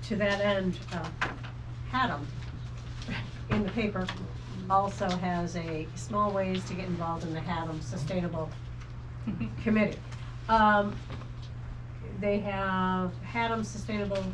to that end, Haddam in the paper also has a small ways to get involved in the Haddam Sustainable Committee. They have Haddam Sustainable,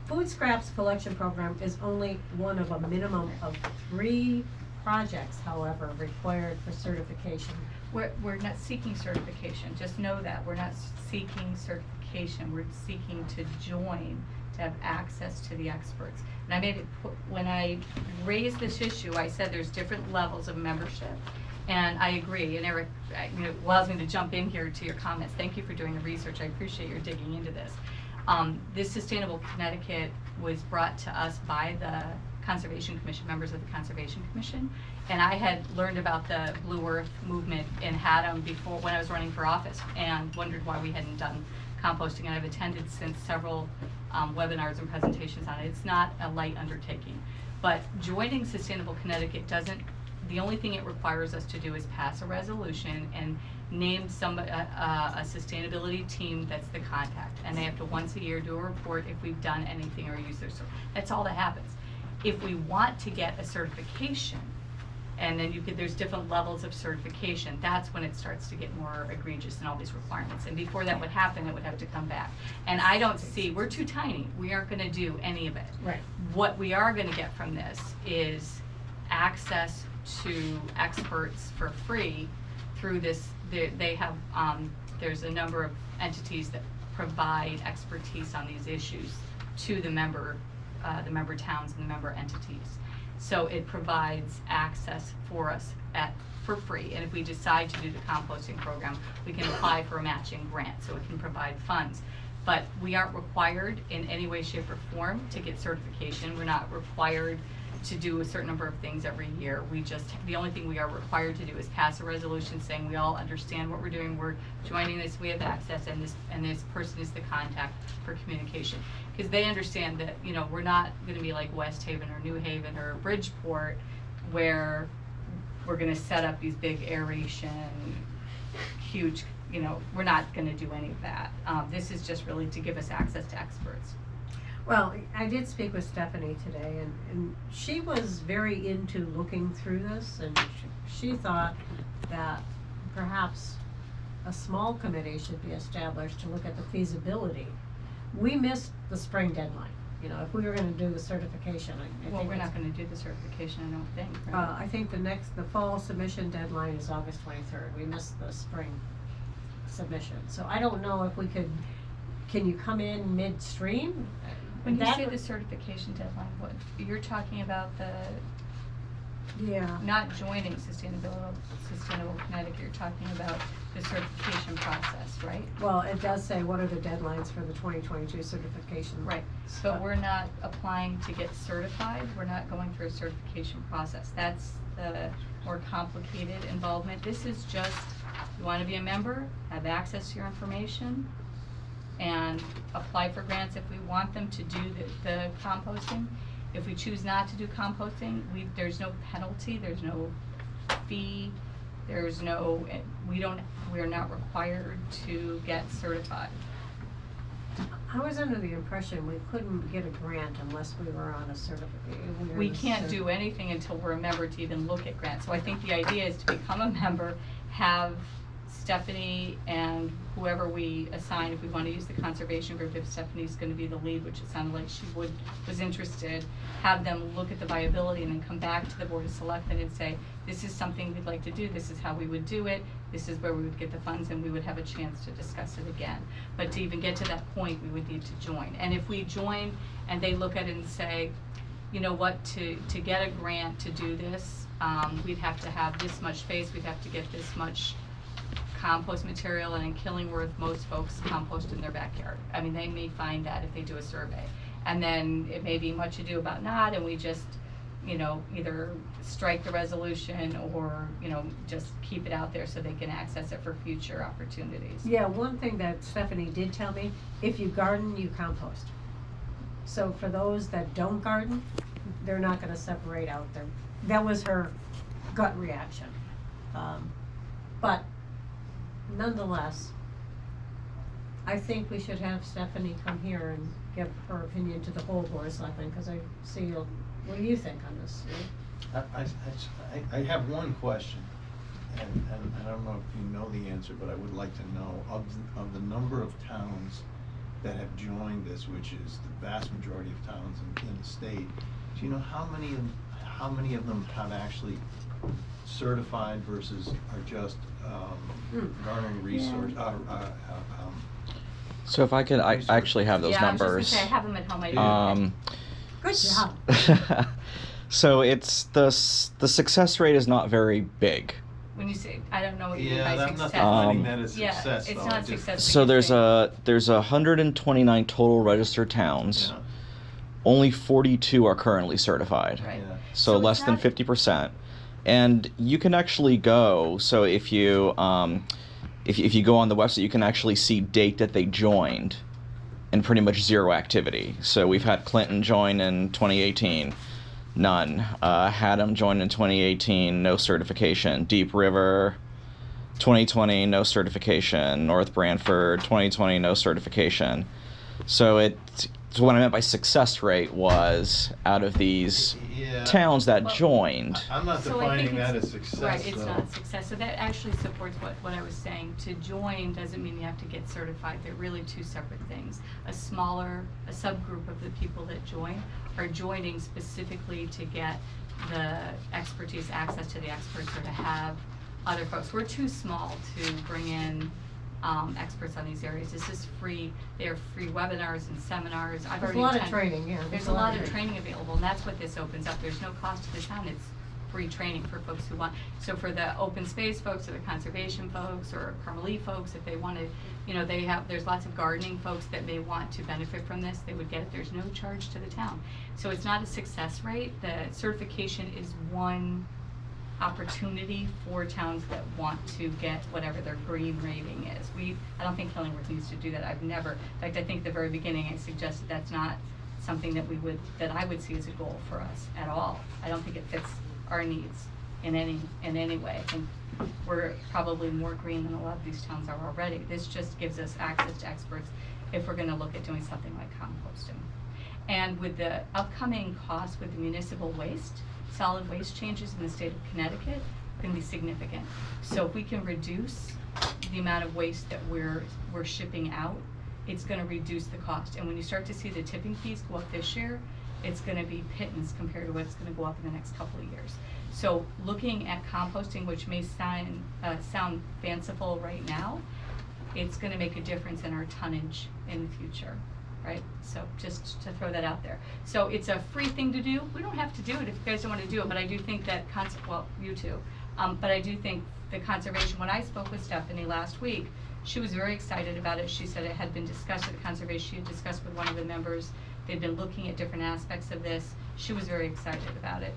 food scraps collection program is only one of a minimum of 3 projects, however, required for certification. We're not seeking certification, just know that, we're not seeking certification, we're seeking to join, to have access to the experts. And I made it, when I raised this issue, I said there's different levels of membership. And I agree, and Eric, allows me to jump in here to your comments. Thank you for doing the research, I appreciate your digging into this. This Sustainable Connecticut was brought to us by the Conservation Commission, members of the Conservation Commission. And I had learned about the Blue Earth movement in Haddam before, when I was running for office, and wondered why we hadn't done composting. And I've attended since several webinars and presentations on it. It's not a light undertaking. But joining Sustainable Connecticut the only thing it requires us to do is pass a resolution and name a sustainability team that's the contact. And they have to once a year do a report if we've done anything or used their service. That's all that happens. If we want to get a certification, and then there's different levels of certification, that's when it starts to get more egregious in all these requirements. And before that would happen, it would have to come back. And I don't see, we're too tiny, we aren't gonna do any of it. Right. What we are gonna get from this is access to experts for free through this. They have, there's a number of entities that provide expertise on these issues to the member towns and the member entities. So it provides access for us for free. And if we decide to do the composting program, we can apply for a matching grant, so it can provide funds. But we aren't required in any way, shape, or form to get certification. We're not required to do a certain number of things every year. The only thing we are required to do is pass a resolution saying we all understand what we're doing, we're joining this, we have access, and this person is the contact for communication. Because they understand that, we're not gonna be like West Haven or New Haven or Bridgeport, where we're gonna set up these big aeration, huge, we're not gonna do any of that. This is just really to give us access to experts. Well, I did speak with Stephanie today, and she was very into looking through this, and she thought that perhaps a small committee should be established to look at the feasibility. We missed the spring deadline, if we were gonna do the certification, I think. Well, we're not gonna do the certification, I don't think, right? I think the fall submission deadline is August 23rd. We missed the spring submission. So I don't know if we could can you come in midstream? When you That say would- the certification deadline, what, you're talking about Yeah. not joining Sustainable Connecticut, you're talking about the certification process, right? Well, it does say what are the deadlines for the 2022 certification. Right, but we're not applying to get certified, we're not going through a certification process. That's the more complicated involvement. This is just, you wanna be a member, have access to your information, and apply for grants if we want them to do the composting. If we choose not to do composting, there's no penalty, there's no fee, there's no, we're not required to get certified. I was under the impression we couldn't get a grant unless we were on a certificate. We can't do anything until we're a member to even look at grants. So I think the idea is to become a member, have Stephanie and whoever we assign, if we want to use the conservation group, if Stephanie's going to be the lead, which it sounded like she was interested, have them look at the viability and then come back to the Board of Selectmen and say, this is something we'd like to do, this is how we would do it, this is where we would get the funds, and we would have a chance to discuss it again. But to even get to that point, we would need to join. And if we join and they look at it and say, you know what, to get a grant to do this, we'd have to have this much space, we'd have to get this much compost material, and in Killingworth, most folks compost in their backyard. I mean, they may find that if they do a survey. And then it may be much ado about not, and we just, you know, either strike the resolution or, you know, just keep it out there so they can access it for future opportunities. Yeah, one thing that Stephanie did tell me, if you garden, you compost. So for those that don't garden, they're not gonna separate out their, that was her gut reaction. But nonetheless, I think we should have Stephanie come here and give her opinion to the whole Board of Selectmen, because I see, what do you think on this? I have one question, and I don't know if you know the answer, but I would like to know, of the number of towns that have joined this, which is the vast majority of towns in the state, do you know how many of them have actually certified versus are just garnering resource? So if I could, I actually have those Yeah, numbers. I was just gonna say, I have them at home. Good job. So it's the success rate is not very big. When you say, I don't know what you mean Yeah, by I'm not success. defining that as Yeah, success, it's though. not success. So but there's you're saying- 129 total registered towns. Yeah. Only 42 are currently certified. Right. Yeah. So it's less than not- 50%. And you can actually go, so if you if you go on the website, you can actually see date that they joined and pretty much zero activity. So we've had Clinton join in 2018, none. Haddam joined in 2018, no certification. Deep River, 2020, no certification. North Branford, 2020, no certification. So what I meant by success rate was out of these Yeah. towns that Well, joined. I'm not So I think defining that it's- as success, Right, it's though. not success, so that actually supports what I was saying. To join doesn't mean you have to get certified, they're really two separate things. A subgroup of the people that join are joining specifically to get the expertise, access to the experts, or to have other folks. We're too small to bring in experts on these areas. This is free, they're free webinars and seminars. I've There's already a lot of attended- training, yeah. There's a lot of training available, and that's what this opens up. There's no cost to the town, it's free training for folks who want. So for the open space folks, or the conservation folks, or Carmelie folks, if they want to, you know, there's lots of gardening folks that may want to benefit from this, they would get it. There's no charge to the town. So it's not a success rate. The certification is one opportunity for towns that want to get whatever their green rating is. I don't think Killingworth needs to do that. In fact, I think at the very beginning I suggested that's not something that I would see as a goal for us at all. I don't think it fits our needs in any way. I think we're probably more green than a lot of these towns are already. This just gives us access to experts if we're gonna look at doing something like composting. And with the upcoming costs with the municipal waste, solid waste changes in the state of Connecticut are gonna be significant. So if we can reduce the amount of waste that we're shipping out, it's gonna reduce the cost. And when you start to see the tipping fees go up this year, it's gonna be pittance compared to what's gonna go up in the next couple of years. So looking at composting, which may sound fanciful right now, it's gonna make a difference in our tonnage in the future, right? So just to throw that out there. So it's a free thing to do. We don't have to do it if you guys don't wanna do it, but I do think that well, you too. But I do think the conservation, when I spoke with Stephanie last week, she was very excited about it. She said it had been discussed at the conservation, she had discussed with one of the members. They'd been looking at different aspects of this. She was very excited about it.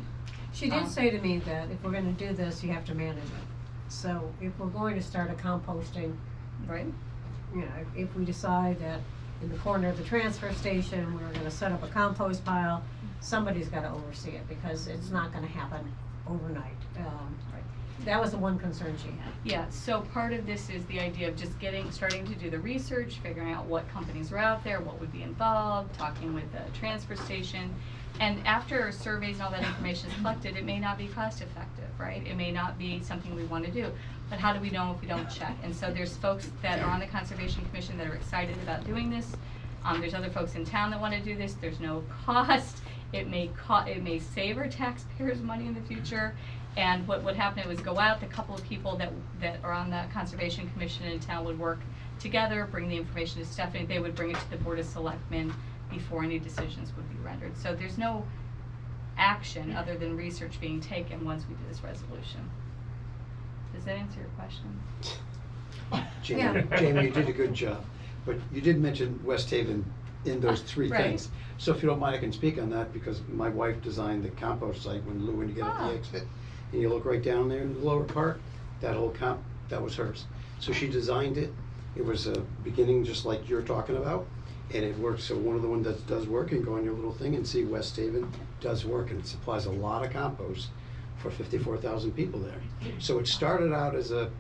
She did say to me that if we're gonna do this, you have to manage it. So if we're going to start a composting, Right? you know, if we decide that in the corner of the transfer station, we're gonna set up a compost pile, somebody's gotta oversee it, because it's not gonna happen overnight. That was the one concern she had. Yeah, so part of this is the idea of just starting to do the research, figuring out what companies are out there, what would be involved, talking with the transfer station. And after surveys and all that information is collected, it may not be cost effective, right? It may not be something we wanna do, but how do we know if we don't check? And so there's folks that are on the Conservation Commission that are excited about doing this. There's other folks in town that wanna do this, there's no cost. It may save our taxpayers money in the future. And what would happen, it was go out, the couple of people that are on the Conservation Commission in town would work together, bring the information to Stephanie, they would bring it to the Board of Selectmen before any decisions would be rendered. So there's no action other than research being taken once we do this resolution. Does that answer your question? Jamie, you did a good job, but you did mention West Haven in those three Right. things. So if you don't mind, I can speak on that, because my wife designed the compost site when you get at the exit, and you look right down there in the lower part, that whole that was hers. So she designed it. It was a beginning just like you're talking about, and it works. So one of the ones that does work, and go on your little thing and see West Haven does work, and it supplies a lot of compost for 54,000 people there. So it started out as a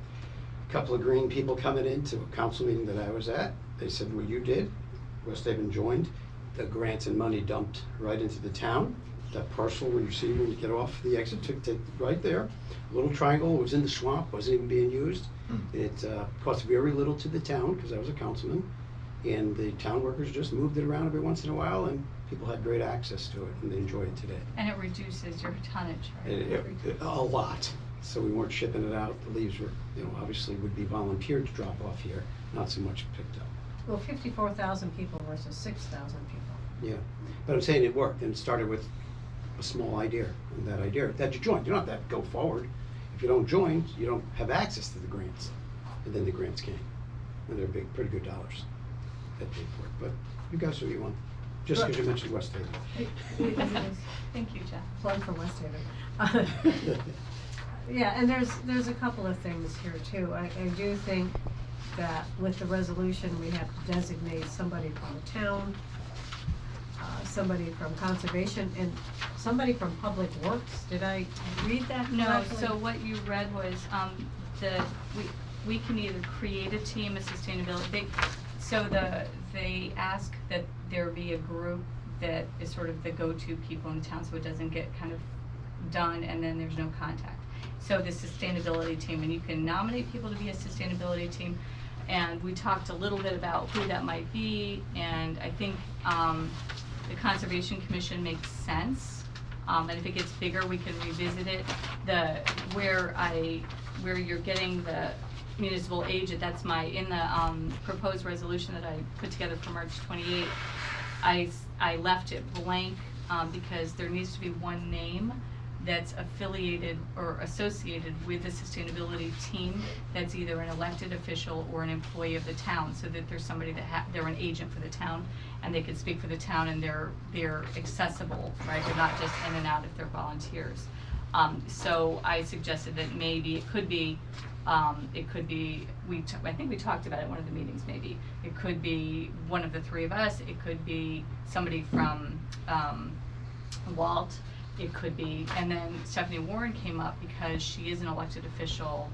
couple of green people coming into a council meeting that I was at. They said, well, you did. West Haven joined. The grants and money dumped right into the town. That parcel where you see when you get off the exit, took right there. Little triangle was in the swamp, wasn't even being used. It cost very little to the town, because I was a councilman. And the town workers just moved it around every once in a while, and people had great access to it, and they enjoy it today. And it reduces your tonnage, right? A lot. So we weren't shipping it out. The leaves were, obviously would be volunteered to drop off here, not so much picked up. Well, 54,000 people versus 6,000 people. Yeah, but I'm saying it worked, and it started with a small idea, and that idea, that you joined. You don't have to go forward. If you don't join, you don't have access to the grants. And then the grants came, and they're big, pretty good dollars that paid for it. But you guys do what you want, just because you mentioned West Haven. Thank you, Jeff. Plug for West Haven. Yeah, and there's a couple of things here too. I do think that with the resolution, we have to designate somebody from the town, somebody from conservation, and somebody from public works. Did I read that No, correctly? so what you read was, we can either create a team of sustainability, they ask that there be a group that is sort of the go-to people in town, so it doesn't get kind of done and then there's no contact. So the sustainability team, and you can nominate people to be a sustainability team, and we talked a little bit about who that might be, and I think, the Conservation Commission makes sense. And if it gets bigger, we can revisit it. Where you're getting the municipal agent, that's in the proposed resolution that I put together for March 28th, I left it blank because there needs to be one name that's affiliated or associated with the sustainability team that's either an elected official or an employee of the town, so that there's somebody that they're an agent for the town and they can speak for the town, and they're accessible, right? They're not just in and out if they're volunteers. So I suggested that maybe it could be, I think we talked about it at one of the meetings maybe. It could be one of the three of us, it could be somebody from Walt, it could be, and then Stephanie Warren came up because she is an elected official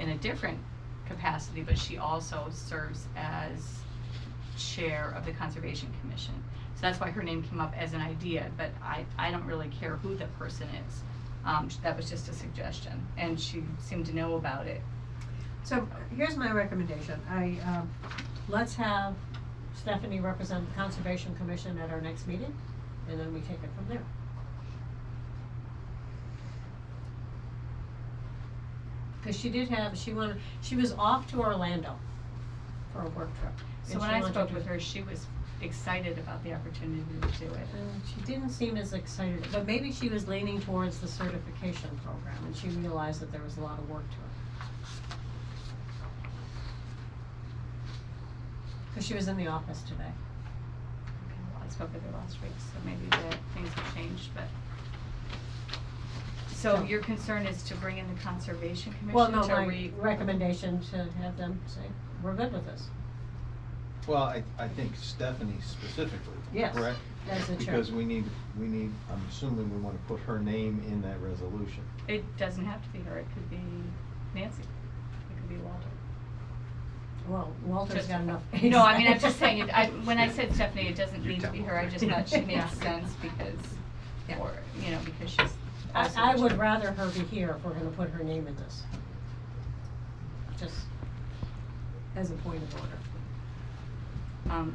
in a different capacity, but she also serves as chair of the Conservation Commission. So that's why her name came up as an idea, but I don't really care who the person is. That was just a suggestion, and she seemed to know about it. So here's my recommendation. Let's have Stephanie represent the Conservation Commission at our next meeting, and then we take it from there. Because she was off to Orlando for a work trip. So And when she I wanted spoke to- with her, she was excited about the opportunity to do it. She didn't seem as excited, but maybe she was leaning towards the certification program, and she realized that there was a lot of work to it. Because she was in the office today. Okay, well, I spoke with her last week, so maybe the things have changed, but. So your concern is to bring in the Conservation Well, Commission no, to my recommendation to have them say, we're good with this. Well, I think Stephanie specifically, Yes, correct? as the chair. Because we need, I'm assuming we wanna put her name in that resolution. It doesn't have to be her, it could be Nancy, it could be Walter. Well, Walter's Just- got enough. No, I mean, I'm just saying, when I said Stephanie, it doesn't need to be her, I just thought she made sense because, Yeah. or, you know, because she's also. I the would chair. rather her be here if we're gonna put her name in this. Just as a point of order.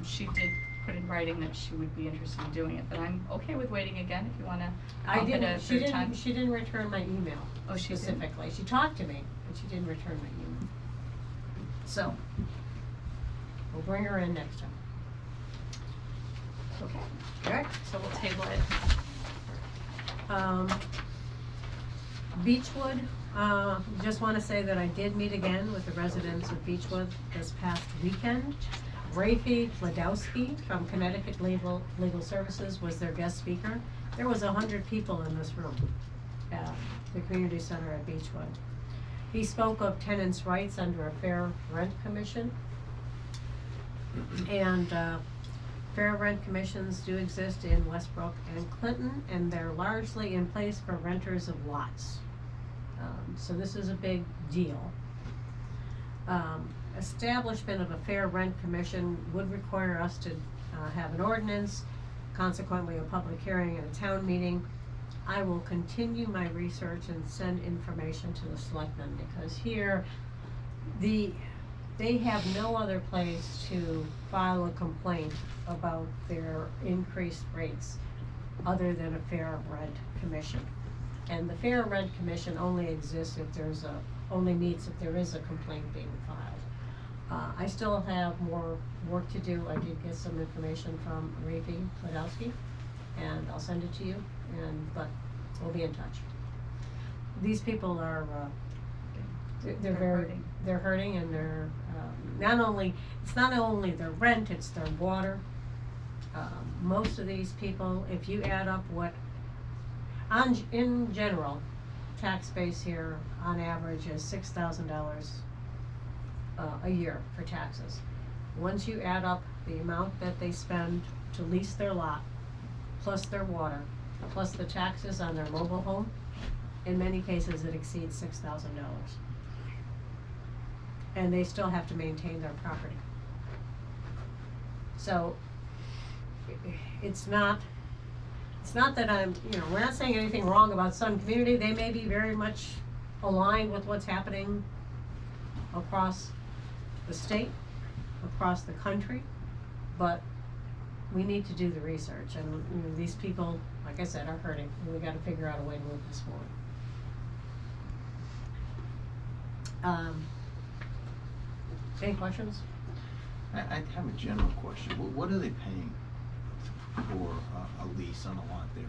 She did put in writing that she would be interested in doing it, but I'm okay with waiting again if you wanna I bump it a didn't, third time. she didn't return my email Oh, she didn't? specifically. She talked to me, but she didn't return my email. So, we'll bring her in next time. Okay, Okay? so we'll table it. Beechwood, just wanna say that I did meet again with the residents of Beechwood this past weekend. Rafi Ladowski from Connecticut Legal Services was their guest speaker. There was 100 people in this room at the community center at Beechwood. He spoke of tenants' rights under a fair rent commission. And, fair rent commissions do exist in Westbrook and Clinton, and they're largely in place for renters of lots. So this is a big deal. Establishment of a fair rent commission would require us to have an ordinance, consequently a public hearing and a town meeting. I will continue my research and send information to the selectmen, because here, they have no other place to file a complaint about their increased rates other than a fair rent commission. And the fair rent commission only exists if only meets if there is a complaint being filed. I still have more work to do. I did get some information from Rafi Ladowski, and I'll send it to you, but we'll be in touch. These people are, they're very, hurting. they're hurting, and they're, it's not only their rent, it's their water. Most of these people, if you add up in general, tax base here on average is $6,000 a year for taxes. Once you add up the amount that they spend to lease their lot, plus their water, plus the taxes on their mobile home, in many cases it exceeds $6,000. And they still have to maintain their property. So, it's not that we're not saying anything wrong about Sun Community. They may be very much aligned with what's happening across the state, across the country, but we need to do the research, and these people, like I said, are hurting, and we gotta figure out a way to move this forward. Any questions? I have a general question. What are they paying for a lease on a lot there?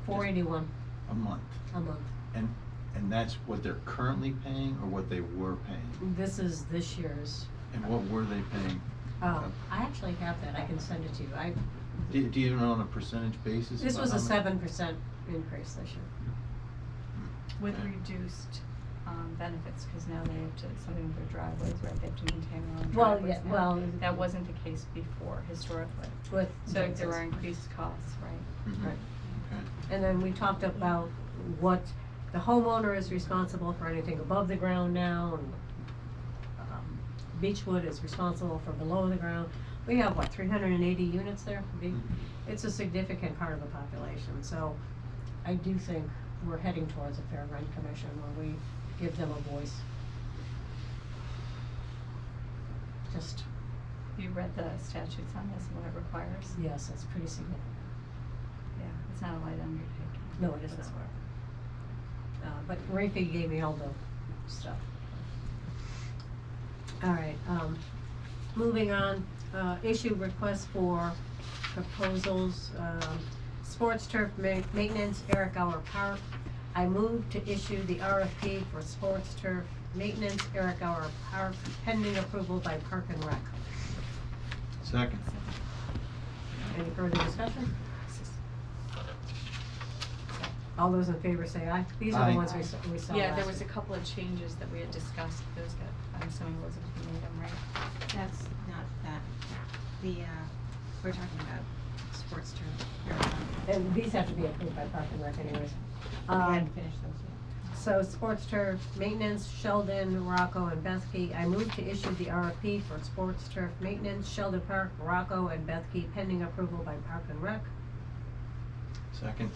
$481 A month? a month. And that's what they're currently paying, or what they were paying? This is this year's. And what were they paying? I actually have that. I can send it to you. Do you know on a percentage basis? This was a about how 7% increase this year. With Okay. reduced, benefits, cause now they have to, something with their driveways, right, they have to maintain their own Well, driveways yeah, now. well, That wasn't the case before, historically, with so there are increased costs, right? Mhm. Right. Okay. And then we talked about what the homeowner is responsible for anything above the ground now, and Beechwood is responsible for below the ground. We have, 380 units there? It's a significant part of the population, so I do think we're heading towards a fair rent commission where we give them a voice. Just, You read the statutes on this and what it requires? yes, it's pretty significant. Yeah, it's not a light undertaking. No, it is not. But Rafi gave me all the stuff. All right, Moving on, issue requests for proposals, sports turf maintenance, Eric Gower Park. I move to issue the RFP for sports turf maintenance, Eric Gower Park, pending approval by Park and Rec. Second. Any further discussion? All those in favor say aye. These are Aye. the ones we saw Yeah, there last was a week. couple of changes that we had discussed, those got, I'm assuming Elizabeth made them, right? That's not that, we're talking about sports term. And these have to be approved by Park and Rec anyways. We hadn't finished those yet. So sports turf maintenance, Sheldon, Morocco, and Bethke. I move to issue the RFP for sports turf maintenance, Sheldon Park, Morocco, and Bethke, pending approval by Park and Rec. Second.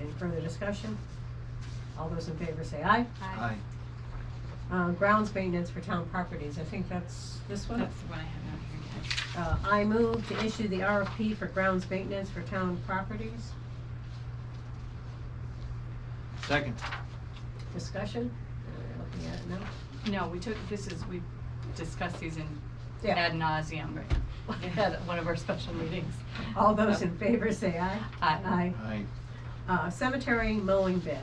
Any further discussion? All those in favor say aye. Aye. Grounds maintenance for town properties, I think that's this one. That's the one I have out here, I move to issue the RFP for grounds maintenance for town properties. Second. Discussion? Looking at it now. yeah. No, we discussed these in Yeah. ad nauseum, right? At one of our special meetings. All those in favor say aye. Aye. Aye. Cemetery mowing bid.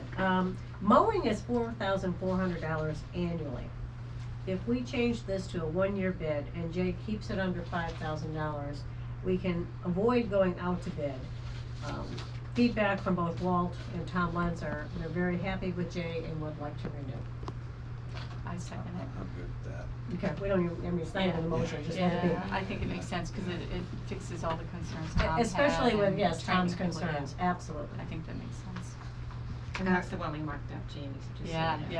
Mowing is $4,400 annually. If we change this to a one-year bid and Jay keeps it under $5,000, we can avoid going out to bid. Feedback from both Walt and Tom Lentz are, they're very happy with Jay and would like to renew. I second it. I'm good with that. Okay, we don't even, I mean, it's not even a motion, just let it be. Yeah, I think it makes sense, cause it fixes all the concerns Tom had. Especially with, and yes, Tom's training people, yeah. concerns, absolutely. I think that makes sense. And that's the one we marked up, Jamie, so just so Yeah, you know.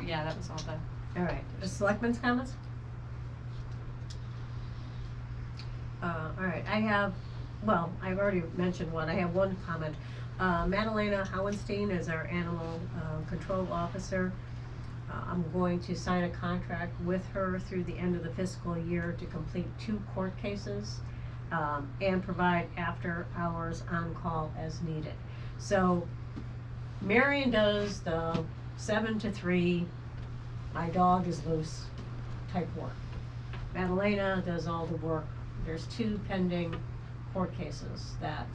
yeah, that was all the. All right, the selectmen's comments? All right, I've already mentioned one, I have one comment. Madalena Howenstein is our animal control officer. I'm going to sign a contract with her through the end of the fiscal year to complete 2 court cases and provide after hours on call as needed. So Marion does the 7 to 3, my dog is loose type work. Madalena does all the work. There's 2 pending court cases that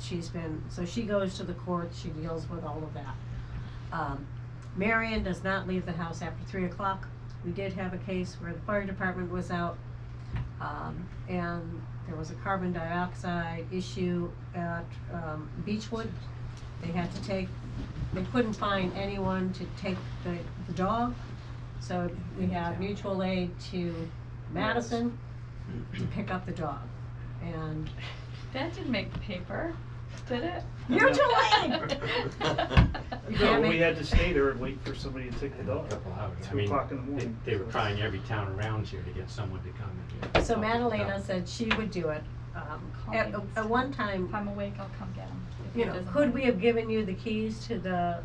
so she goes to the courts, she deals with all of that. Marion does not leave the house after 3 o'clock. We did have a case where the fire department was out, and there was a carbon dioxide issue at Beechwood. They couldn't find anyone to take the dog, so we had mutual aid to Madison to pick up the dog. And That didn't make the paper, did it? mutual aid! You No, can't we make- had to stay there and wait for somebody to take the dog. Couple hours. I 2 mean, o'clock in the morning. They were trying every town around here to get someone to come and. So Madalena said she would do it. Call At me. one time, If I'm awake, I'll come get him. If you it know, doesn't could work. we have given you the keys to the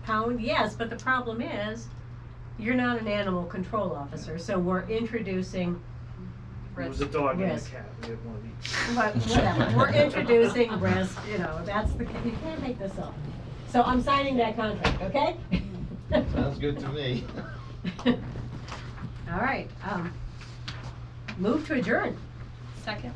pound? Yes, but the problem is, you're not an animal control officer, so we're introducing, It was a dog and a Risk. cat, we had one of each. but whatever, we're introducing risk, that's you can't make this up. So I'm signing that contract, okay? Sounds good to me. All right, move to adjourn. Second?